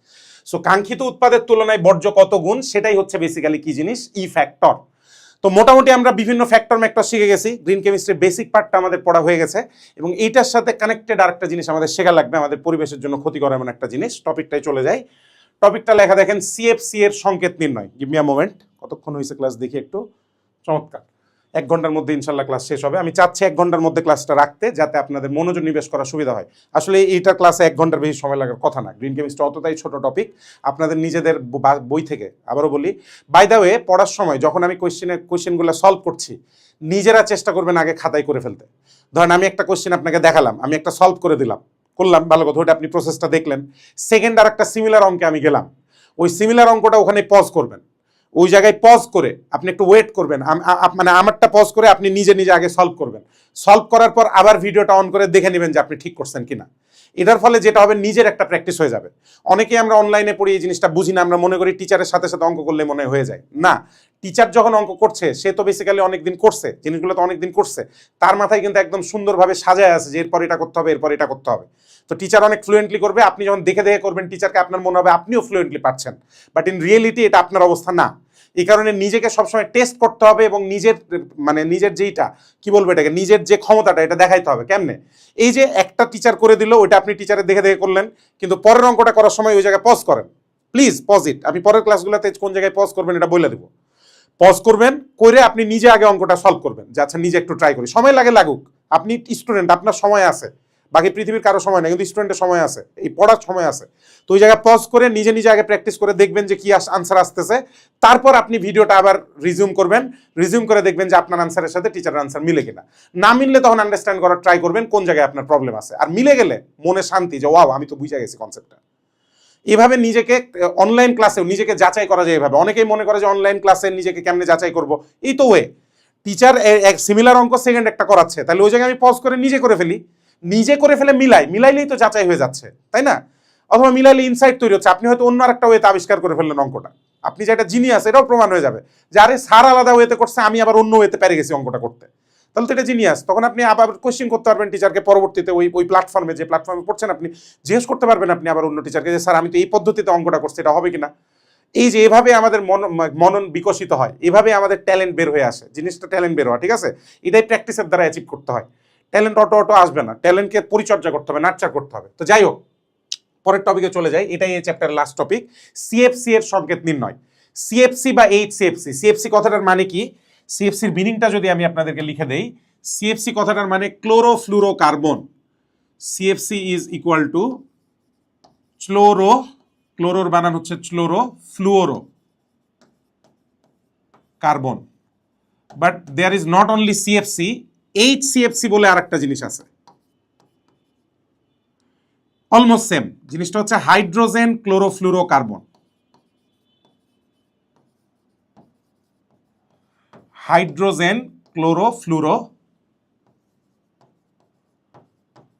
A: সো কাঙ্ক্ষিত উৎপাদের তুলনায় বর্জ্য কত গুণ, সেটাই হচ্ছে বেসিক্যালি কি জিনিস, ই ফ্যাক্টর। তো মোটামুটি আমরা বিভিন্ন ফ্যাক্টর ম্যাক্টর শিখে গেছি, গ্রিন কেমিস্ট্রির বেসিক পার্টটা আমাদের পড়া হয়ে গেছে, এবং এইটার সাথে কানেক্টেড আরেকটা জিনিস আমাদের শেখা লাগবে, আমাদের পরিবেশের জন্য ক্ষতিকর এমন একটা জিনিস। টপিকটাই চলে যায়। টপিকটা লেখা দেখেন, সিএফসি এর সংকেত নির্ণয়। গিভ মি আ মোমেন্ট, কতক্ষণ হয়েছে ক্লাস দেখি একটু। চমৎকার, 1 ঘন্টার মধ্যে ইনশাল্লাহ ক্লাস শেষ হবে। আমি চাচ্ছি 1 ঘন্টার মধ্যে ক্লাসটা রাখতে, যাতে আপনাদের মনোযোগ নিবেশ করা সুবিধা হয়। আসলে এইটা ক্লাসে 1 ঘন্টার বেশি সময় লাগার কথা না, গ্রিন কেমিস্ট্রি অতটাই ছোট টপিক। আপনাদের নিজেদের বই থেকে, আবারও বলি, বাই দ্য ওয়ে, পড়ার সময় যখন আমি কোয়েশ্চেনগুলো সলভ করছি, নিজেরা চেষ্টা করবেন আগে খাতায় করে ফেলতে। ধরেন আমি একটা কোয়েশ্চেন আপনাকে দেখালাম, আমি একটা সলভ করে দিলাম, করলাম, ভালো কথা, ওটা আপনি প্রসেসটা দেখলেন। সেকেন্ড আর একটা সিমিলার অঙ্কে আমি গেলাম, ওই সিমিলার অঙ্কটা ওখানে পজ করবেন, ওই জায়গায় পজ করে আপনি একটু ওয়েট করবেন, মানে আমারটা পজ করে আপনি নিজে নিজে আগে সলভ করবেন। সলভ করার পর আবার ভিডিওটা অন করে দেখে নেবেন যে আপনি ঠিক করছেন কিনা। এটার ফলে যেটা হবে, নিজের একটা প্র্যাকটিস হয়ে যাবে। অনেকেই আমরা অনলাইনে পড়ি এই জিনিসটা বুঝি না, আমরা মনে করি টিচারের সাথে সাথে অঙ্ক করলে মনে হয়ে যায়। না, টিচার যখন অঙ্ক করছে, সে তো বেসিক্যালি অনেকদিন করছে, জিনিসগুলো তো অনেকদিন করছে, তার মাথায় কিন্তু একদম সুন্দরভাবে সাজায় আছে যে এরপর এটা করতে হবে, এরপর এটা করতে হবে। তো টিচার অনেক ফ্লুয়েন্টলি করবে, আপনি যখন দেখে দেখে করবেন টিচারকে, আপনার মনে হবে আপনিও ফ্লুয়েন্টলি পাচ্ছেন, বাট ইন রিয়েলিটি এটা আপনার অবস্থা না। এই কারণে নিজেকে সবসময় টেস্ট করতে হবে, এবং নিজের যেইটা কি বলবো, এটাকে নিজের যে ক্ষমতাটা, এটা দেখাইতে হবে। কেমনে? এই যে একটা টিচার করে দিল, ওইটা আপনি টিচারের দেখে দেখে করলেন, কিন্তু পরের অঙ্কটা করার সময় ওই জায়গায় পজ করেন। প্লিজ পজ ইট। আমি পরের ক্লাসগুলোতে কোন জায়গায় পজ করবেন এটা বলে দেবো। পজ করবেন, করে আপনি নিজে আগে অঙ্কটা সলভ করবেন, যে আচ্ছা নিজে একটু ট্রাই করি। সময় লাগুক, আপনি স্টুডেন্ট, আপনার সময় আছে, বাকি পৃথিবীর কারো সময় নেই, কিন্তু স্টুডেন্টের সময় আছে, এই পড়ার সময় আছে। তো ওই জায়গায় পজ করে নিজে নিজে আগে প্র্যাকটিস করে দেখবেন যে কি আনসার আসতেছে, তারপর আপনি ভিডিওটা আবার রিজিউম করবেন। রিজিউম করে দেখবেন যে আপনার আনসারের সাথে টিচারের আনসার মিলে কিনা। না মিললে তখন আন্ডারস্ট্যান্ড করার ট্রাই করবেন কোন জায়গায় আপনার প্রবলেম আছে, আর মিলে গেলে মনে শান্তি যে ওয়াও, আমি তো বুঝে গেছি কনসেপ্টটা। এভাবে নিজেকে অনলাইন ক্লাসেও নিজেকে যাচাই করা যায় এভাবে। অনেকেই মনে করে যে অনলাইন ক্লাসে নিজেকে কেমনে যাচাই করব, এই তো ওয়ে। টিচার এক সিমিলার অঙ্ক সেকেন্ড একটা করাচ্ছে, তাহলে ওই জায়গায় আমি পজ করে নিজে করে ফেলি, নিজে করে ফেলে মিলাইলেই তো যাচাই হয়ে যাচ্ছে, তাই না? অথবা মিলাইলে ইনসাইট তৈরি হচ্ছে, আপনি হয়তো অন্য একটা ওয়েতে আবিষ্কার করে ফেললেন অঙ্কটা, আপনি যে একটা জিনিয়াস, এটাও প্রমাণ হয়ে যাবে যে আরে স্যার আলাদা ওয়েতে করছে, আমি আবার অন্য ওয়েতে পেরে গেছি অঙ্কটা করতে, তাহলে তো এটা জিনিয়াস। তখন আপনি আবার কোশ্চেন করতে পারবেন টিচারকে, পরবর্তীতে ওই প্ল্যাটফর্মে, যে প্ল্যাটফর্মে পড়ছেন আপনি, জিজ্ঞেস করতে পারবেন আপনি আবার অন্য টিচারকে যে স্যার আমি তো এই পদ্ধতিতে অঙ্কটা করছি, এটা হবে কিনা। এই যে এভাবে আমাদের মনন বিকশিত হয়, এভাবে আমাদের ট্যালেন্ট বের হয়ে আসে, জিনিসটা ট্যালেন্ট বের হয়, ঠিক আছে? এটাই প্র্যাকটিসের দ্বারা অ্যাচিভ করতে হয়। ট্যালেন্ট অটো আসবে না, ট্যালেন্টকে পরিচর্যা করতে হবে, নার্চার করতে হবে। তো যাই হোক, পরের টপিকে চলে যাই, এটাই এই চ্যাপ্টারের লাস্ট টপিক, সিএফসি এর সংকেত নির্ণয়। সিএফসি বা এইচসিএফসি, সিএফসি কথাটার মানে কি, সিএফসির মিনিংটা যদি আমি আপনাদেরকে লিখে দেই, সিএফসি কথাটার মানে chlorofluorocarbon. CFC is equal to ক্লোরোর বানান হচ্ছে chloro, fluoro carbon. But there is not only CFC, HCFC বলে আরেকটা জিনিস আছে, অলমোস্ট সেম জিনিসটা হচ্ছে hydrogen chlorofluorocarbon. Hydrogen chlorofluoro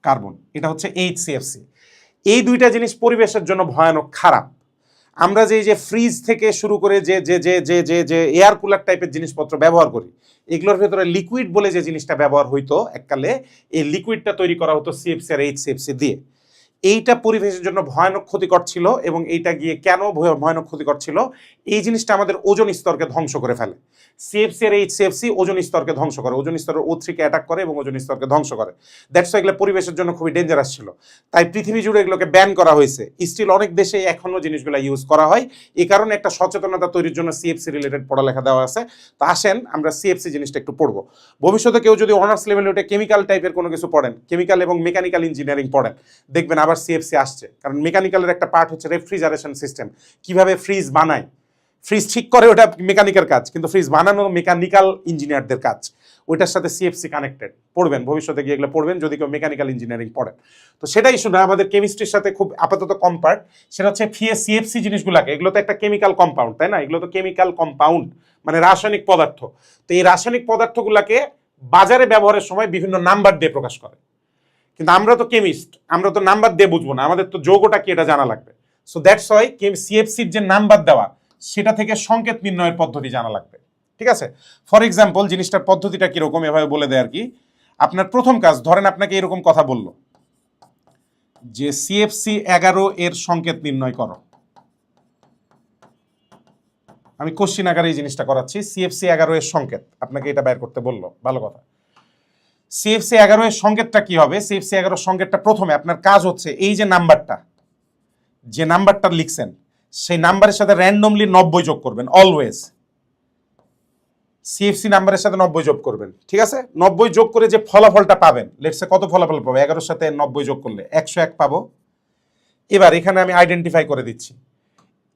A: carbon, এটা হচ্ছে এইচসিএফসি। এই দুইটা জিনিস পরিবেশের জন্য ভয়ানক খারাপ। আমরা যে ফ্রিজ থেকে শুরু করে যে এয়ার কুলার টাইপের জিনিসপত্র ব্যবহার করি, এগুলোর ভেতরে লিকুইড বলে যে জিনিসটা ব্যবহার হইতো এককালে, এই লিকুইডটা তৈরি করা হতো সিএফসি আর এইচসিএফসি দিয়ে। এইটা পরিবেশের জন্য ভয়ানক ক্ষতিকর ছিল, এবং এইটা গিয়ে কেন ভয়ানক ক্ষতিকর ছিল, এই জিনিসটা আমাদের ওজোন স্তরকে ধ্বংস করে ফেলে। সিএফসি আর এইচসিএফসি ওজোন স্তরকে ধ্বংস করে, ওজোন স্তরের O3 কে অ্যাটাক করে এবং ওজোন স্তরকে ধ্বংস করে। দ্যাটস ওয়াই এগুলো পরিবেশের জন্য খুবই ডেঞ্জারাস ছিল, তাই পৃথিবী জুড়ে এগুলোকে ব্যান করা হয়েছে। স্টিল অনেক দেশে এখনো জিনিসগুলো ইউজ করা হয়। এই কারণে একটা সচেতনতা তৈরির জন্য সিএফসি রিলেটেড পড়ালেখা দেওয়া আছে। তো আসেন আমরা সিএফসি জিনিসটা একটু পড়বো। ভবিষ্যতে কেউ যদি অনার্স লেভেলে ওটা কেমিক্যাল টাইপের কোনো কিছু পড়েন, কেমিক্যাল এবং মেকানিক্যাল ইঞ্জিনিয়ারিং পড়েন, দেখবেন আবার সিএফসি আসছে। কারণ মেকানিক্যালের একটা পার্ট হচ্ছে রেফ্রিজারেশন সিস্টেম, কিভাবে ফ্রিজ বানায়, ফ্রিজ ঠিক করে ওটা মেকানিকের কাজ, কিন্তু ফ্রিজ বানানো মেকানিক্যাল ইঞ্জিনিয়ারদের কাজ, ওইটার সাথে সিএফসি কানেক্টেড। পড়বেন ভবিষ্যতে গিয়ে এগুলো পড়বেন যদি কেউ মেকানিক্যাল ইঞ্জিনিয়ারিং পড়েন। তো সেটাই শুনে আমাদের কেমিস্ট্রির সাথে খুব আপাতত কম পার্ট, সেটা হচ্ছে সিএফসি জিনিসগুলোকে, এগুলো তো একটা কেমিক্যাল কম্পাউন্ড, তাই না? এগুলো তো কেমিক্যাল কম্পাউন্ড মানে রাসায়নিক পদার্থ। তো এই রাসায়নিক পদার্থগুলোকে বাজারে ব্যবহারের সময় বিভিন্ন নাম্বার দিয়ে প্রকাশ করে, কিন্তু আমরা তো কেমিস্ট, আমরা তো নাম্বার দিয়ে বুঝবো না, আমাদের তো যৌগটা কি এটা জানা লাগবে। সো দ্যাটস ওয়াই সিএফসির যে নাম্বার দেওয়া, সেটা থেকে সংকেত নির্ণয়ের পদ্ধতি জানা লাগবে। ঠিক আছে? ফর এক্সাম্পল জিনিসটার পদ্ধতিটা কিরকম এভাবে বলে দেয় আর কি। আপনার প্রথম কাজ, ধরেন আপনাকে এরকম কথা বললো যে CFC11 এর সংকেত নির্ণয় করো। আমি কোশ্চিন আকারে এই জিনিসটা করাচ্ছি। CFC11 এর সংকেত আপনাকে এটা বের করতে বললো, ভালো কথা। CFC11 এর সংকেতটা কি হবে? CFC11 সংকেতটা প্রথমে আপনার কাজ হচ্ছে এই যে নাম্বারটা লিখছেন সেই নাম্বারের সাথে র্যান্ডমলি 90 যোগ করবেন অলওয়েজ। CFC নাম্বারের সাথে 90 যোগ করবেন, ঠিক আছে? 90 যোগ করে যে ফলাফলটা পাবেন, লেটস সে কত ফলাফল পাবো? 11 সাথে 90 যোগ করলে 101 পাবো। এবার এখানে আমি আইডেন্টিফাই করে দিচ্ছি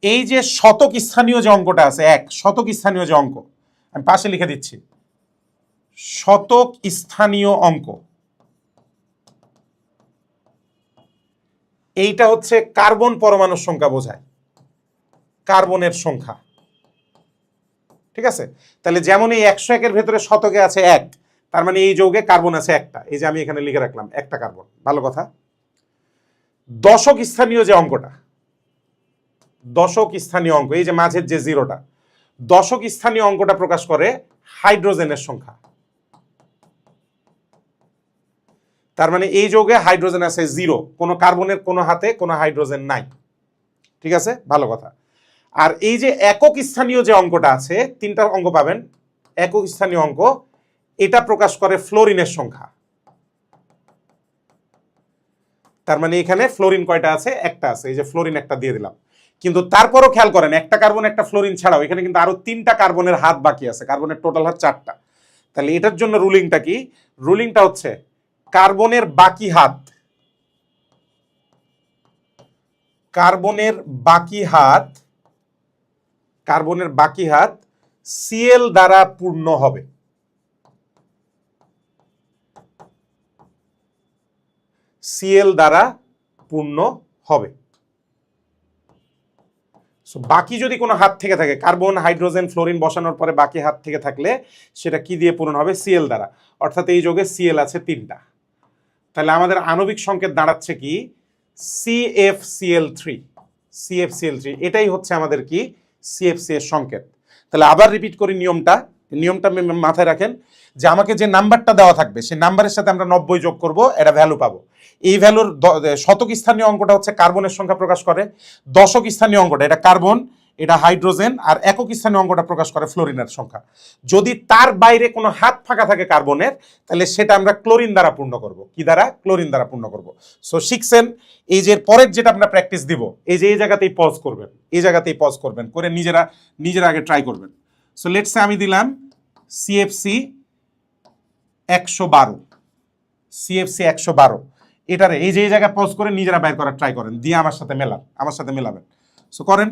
A: এই যে শতক স্থানীয় যে অঙ্কটা আছে, শতক স্থানীয় যে অঙ্ক, আমি পাশে লিখে দিচ্ছি শতক স্থানীয় অঙ্ক। এইটা হচ্ছে কার্বন পরমাণুর সংখ্যা বোঝায়, কার্বনের সংখ্যা, ঠিক আছে? তাহলে যেমন এই 101 এর ভেতরে শতকে আছে 1, তার মানে এই যৌগে কার্বন আছে একটা, এই যে আমি এখানে লিখে রাখলাম একটা কার্বন, ভালো কথা। দশক স্থানীয় যে অঙ্কটা, দশক স্থানীয় অঙ্ক, এই যে মাঝের যে জিরোটা, দশক স্থানীয় অঙ্কটা প্রকাশ করে হাইড্রোজেনের সংখ্যা। তার মানে এই যৌগে হাইড্রোজেন আছে 0, কোনো কার্বনের কোনো হাতে কোনো হাইড্রোজেন নাই, ঠিক আছে? ভালো কথা। আর এই যে একক স্থানীয় যে অঙ্কটা আছে, 3টা অঙ্ক পাবেন একক স্থানীয় অঙ্ক, এটা প্রকাশ করে ফ্লোরিনের সংখ্যা। তার মানে এখানে ফ্লোরিন কয়টা আছে? একটা আছে, এই যে ফ্লোরিন একটা দিয়ে দিলাম। কিন্তু তারপরও খেয়াল করেন, একটা কার্বন একটা ফ্লোরিন ছাড়াও এখানে কিন্তু আরো 3টা কার্বনের হাত বাকি আছে, কার্বনের টোটাল হাত 4টা। তাহলে এটার জন্য রুলিংটা কি? রুলিংটা হচ্ছে কার্বনের বাকি হাত, কার্বনের বাকি হাত Cl দ্বারা পূর্ণ হবে। Cl দ্বারা পূর্ণ হবে। বাকি যদি কোনো হাত থেকে থাকে, কার্বন হাইড্রোজেন ফ্লোরিন বসানোর পরে বাকি হাত থেকে থাকলে সেটা কি দিয়ে পূরণ হবে? Cl দ্বারা। অর্থাৎ এই যৌগে Cl আছে 3টা। তাহলে আমাদের আণবিক সংকেত দাঁড়াচ্ছে কি? CFCl3। CFCl3 এটাই হচ্ছে আমাদের কি? CFC এর সংকেত। তাহলে আবার রিপিট করি নিয়মটা মাথায় রাখেন যে আমাকে যে নাম্বারটা দেওয়া থাকবে সেই নাম্বারের সাথে আমরা 90 যোগ করব, এটা ভ্যালু পাবো। এই ভ্যালুর শতক স্থানীয় অঙ্কটা হচ্ছে কার্বনের সংখ্যা প্রকাশ করে, দশক স্থানীয় অঙ্কটা এটা কার্বন, এটা হাইড্রোজেন, আর একক স্থানীয় অঙ্কটা প্রকাশ করে ফ্লোরিনের সংখ্যা। যদি তার বাইরে কোনো হাত ফাঁকা থাকে কার্বনের, তাহলে সেটা আমরা ক্লোরিন দ্বারা পূর্ণ করব। কি দ্বারা? ক্লোরিন দ্বারা পূর্ণ করব। সো শিখছেন। এই যে পরের যেটা আমরা প্র্যাকটিস দিব, এই যে এই জায়গাতেই পজ করবেন, এই জায়গাতেই পজ করবেন, করে নিজেরা আগে ট্রাই করবেন। সো লেটস সে আমি দিলাম CFC 112, CFC 112, এটারে এই যে এই জায়গায় পজ করে নিজেরা বাইর করার ট্রাই করেন, দিয়ে আমার সাথে মেলাবেন। সো করেন।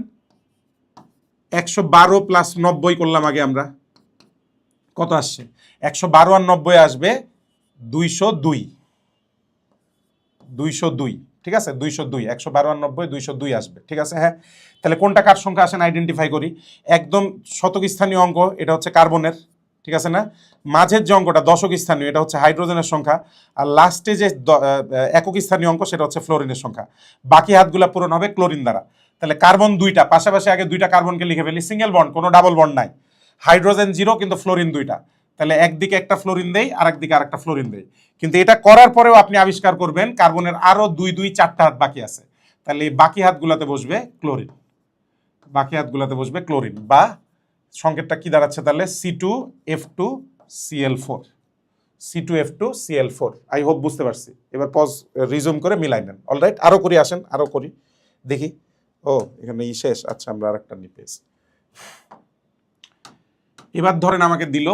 A: 112 প্লাস 90 করলাম আগে আমরা, কত আসছে? 112 আর 90 আসবে 202, 202, ঠিক আছে? 202, 112 আর 90 202 আসবে, ঠিক আছে? হ্যাঁ, তাহলে কোনটা কার সংখ্যা আসেন আইডেন্টিফাই করি। একদম শতক স্থানীয় অঙ্ক, এটা হচ্ছে কার্বনের, ঠিক আছে না? মাঝের যে অঙ্কটা দশক স্থানীয়, এটা হচ্ছে হাইড্রোজেনের সংখ্যা। আর লাস্টে যে একক স্থানীয় অঙ্ক, সেটা হচ্ছে ফ্লোরিনের সংখ্যা। বাকি হাতগুলা পূরণ হবে ক্লোরিন দ্বারা। তাহলে কার্বন 2টা, পাশাপাশি আগে 2টা কার্বনকে লিখে ফেলি, সিঙ্গেল বন্ড, কোনো ডাবল বন্ড নাই। হাইড্রোজেন 0 কিন্তু ফ্লোরিন 2টা, তাহলে একদিকে একটা ফ্লোরিন দেই আর একদিকে আরেকটা ফ্লোরিন দেই। কিন্তু এটা করার পরেও আপনি আবিষ্কার করবেন কার্বনের আরো 4টা হাত বাকি আছে। তাহলে এই বাকি হাতগুলোতে বসবে ক্লোরিন, বা সংকেতটা কি দাঁড়াচ্ছে তাহলে? C2F2Cl4, C2F2Cl4। আই হোপ বুঝতে পারছি। এবার পজ রিজুম করে মিলাই নেন। অলরাইট, আরো করি, আসেন আরো করি, দেখি। ও এখানে শেষ, আচ্ছা আমরা আরেকটা নিয়ে পেয়েছি। এবার ধরেন আমাকে দিল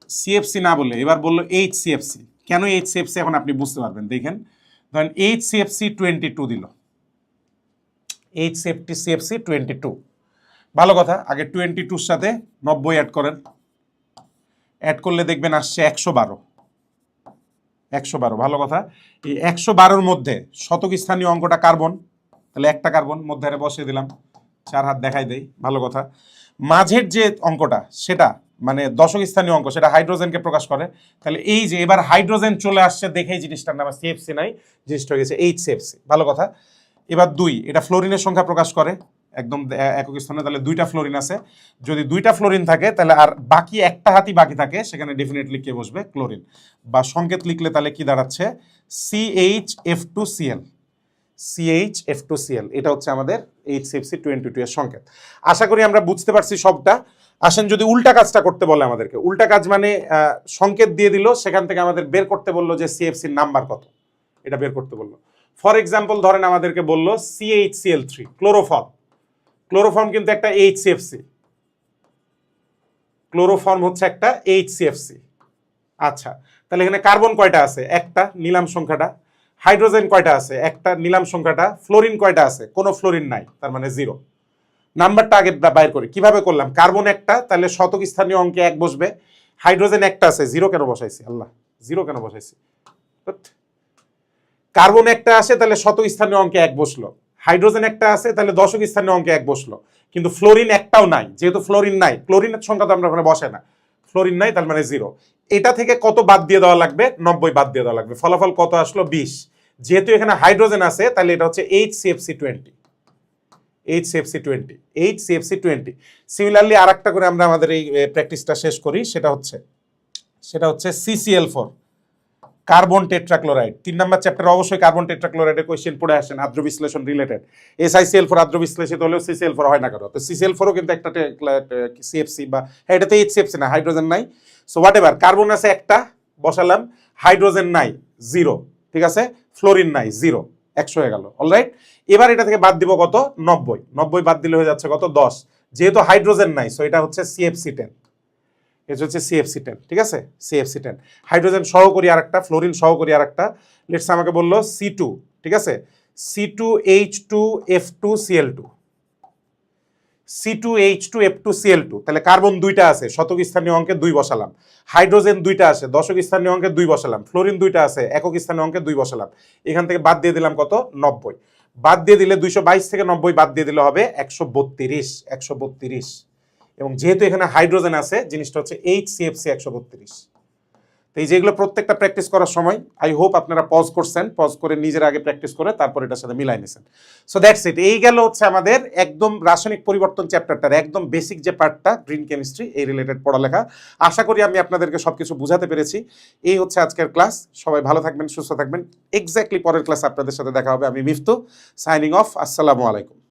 A: CFC না বলে, এবার বললো HCFC। কেন HCFC এখন আপনি বুঝতে পারবেন, দেখেন। ধরেন HCFC22 দিল, HCFC22, ভালো কথা। আগে 22-র সাথে 90 অ্যাড করেন, অ্যাড করলে দেখবেন আসছে 112, ভালো কথা। এই 112-র মধ্যে শতক স্থানীয় অঙ্কটা কার্বন, তাহলে একটা কার্বন মধ্যে বসিয়ে দিলাম, 4 হাত দেখাই দেই, ভালো কথা। মাঝের যে অঙ্কটা সেটা মানে দশক স্থানীয় অঙ্ক, সেটা হাইড্রোজেনকে প্রকাশ করে। তাহলে এই যে এবার হাইড্রোজেন চলে আসছে, দেখেই জিনিসটার নাম CFC নাই, জিনিসটা হয়ে গেছে HCFC, ভালো কথা। এবার 2, এটা ফ্লোরিনের সংখ্যা প্রকাশ করে, একদম একক স্থানে, তাহলে 2টা ফ্লোরিন আছে। যদি 2টা ফ্লোরিন থাকে তাহলে আর বাকি একটা হাতি বাকি থাকে, সেখানে ডেফিনেটলি কে বসবে? ক্লোরিন। বা সংকেত লিখলে তাহলে কি দাঁড়াচ্ছে? CH2Cl। CH2Cl, এটা হচ্ছে আমাদের HCFC22 এর সংকেত। আশা করি আমরা বুঝতে পারছি সবটা। আসেন যদি উল্টা কাজটা করতে বলে আমাদেরকে, উল্টা কাজ মানে সংকেত দিয়ে দিল, সেখান থেকে আমাদের বের করতে বললো যে CFC নাম্বার কত, এটা বের করতে বললো। ফর এক্সাম্পল ধরেন আমাদেরকে বললো CHCl3 ক্লোরোফর্ম। ক্লোরোফর্ম কিন্তু একটা HCFC, ক্লোরোফর্ম হচ্ছে একটা HCFC। আচ্ছা, তাহলে এখানে কার্বন কয়টা আছে? একটা, নিলাম সংখ্যাটা। হাইড্রোজেন কয়টা আছে? একটা, নিলাম সংখ্যাটা। ফ্লোরিন কয়টা আছে? কোনো ফ্লোরিন নাই, তার মানে 0। নাম্বারটা আগে বাইর করি। কিভাবে করলাম? কার্বন একটা, তাহলে শতক স্থানীয় অঙ্কে 1 বসবে। হাইড্রোজেন একটা আছে, 0 কেন বসাইছি? আল্লাহ, 0 কেন বসাইছি? কার্বন একটা আসে, তাহলে শতক স্থানীয় অঙ্কে 1 বসলো। হাইড্রোজেন একটা আছে, তাহলে দশক স্থানীয় অঙ্কে 1 বসলো। কিন্তু ফ্লোরিন একটাও নাই, যেহেতু ফ্লোরিন নাই, ক্লোরিনের সংখ্যা তো আমরা ওখানে বসে না, ফ্লোরিন নাই, তার মানে 0। এটা থেকে কত বাদ দিয়ে দেওয়া লাগবে? 90 বাদ দিয়ে দেওয়া লাগবে। ফলাফল কত আসলো? 20। যেহেতু এখানে হাইড্রোজেন আছে, তাহলে এটা হচ্ছে HCFC20। HCFC20, HCFC20। সিমিলারলি আর একটা করে আমরা আমাদের এই প্র্যাকটিসটা শেষ করি, সেটা হচ্ছে CCl4, কার্বন টেট্রাক্লোরাইড। 3 নাম্বার চ্যাপ্টারে অবশ্যই কার্বন টেট্রাক্লোরাইডের কোয়েশ্চেন পড়ে আসেন, আদ্র বিশ্লেষণ রিলেটেড। SiCl4 আদ্র বিশ্লেষিত হলেও CCl4 হয় না কারো। তো CCl4ও কিন্তু একটা CFC, বা হ্যাঁ এটাতে HCFC না, হাইড্রোজেন নাই। সো হোয়াট এভার, কার্বন আছে একটা, বসালাম। হাইড্রোজেন নাই, 0। ঠিক আছে, ফ্লোরিন নাই, 0। 100 হয়ে গেল। অলরাইট, এবার এটা থেকে বাদ দিব কত? 90। 90 বাদ দিলে হয়ে যাচ্ছে কত? 10। যেহেতু হাইড্রোজেন নাই, সো এটা হচ্ছে CFC10। এটা হচ্ছে CFC10। ঠিক আছে, CFC10। হাইড্রোজেন সহকরি আরেকটা, ফ্লোরিন সহকরি আরেকটা। লেটস আমাকে বললো C2। ঠিক আছে, C2H2F2Cl2, C2H2F2Cl2। তাহলে কার্বন 2টা আছে, শতক স্থানীয় অঙ্কে 2 বসালাম। হাইড্রোজেন 2টা আছে, দশক স্থানীয় অঙ্কে 2 বসালাম। ফ্লোরিন 2টা আছে, একক স্থানীয় অঙ্কে 2 বসালাম। এখান থেকে বাদ দিয়ে দিলাম কত? 90। বাদ দিয়ে দিলে 222 থেকে 90 বাদ দিয়ে দিলে হবে 132। 132। এবং যেহেতু এখানে হাইড্রোজেন আছে, জিনিসটা হচ্ছে HCFC 132। তো এই যেগুলো প্রত্যেকটা প্র্যাকটিস করার সময় আই হোপ আপনারা পজ করছেন, পজ করে নিজের আগে প্র্যাকটিস করে তারপর এটার সাথে মিলাই নিছেন। So that's it. এই গেল হচ্ছে আমাদের একদম রাসায়নিক পরিবর্তন চ্যাপ্টারটার একদম বেসিক যে পার্টটা, গ্রিন কেমিস্ট্রি, এই রিলেটেড পড়ালেখা। আশা করি আমি আপনাদেরকে সবকিছু বুঝাতে পেরেছি। এই হচ্ছে আজকের ক্লাস। সবাই ভালো থাকবেন, সুস্থ থাকবেন। এক্স্যাক্টলি পরের ক্লাস আপনাদের সাথে দেখা হবে। আমি মিফতু, সাইনিং অফ। আসসালামু আলাইকুম।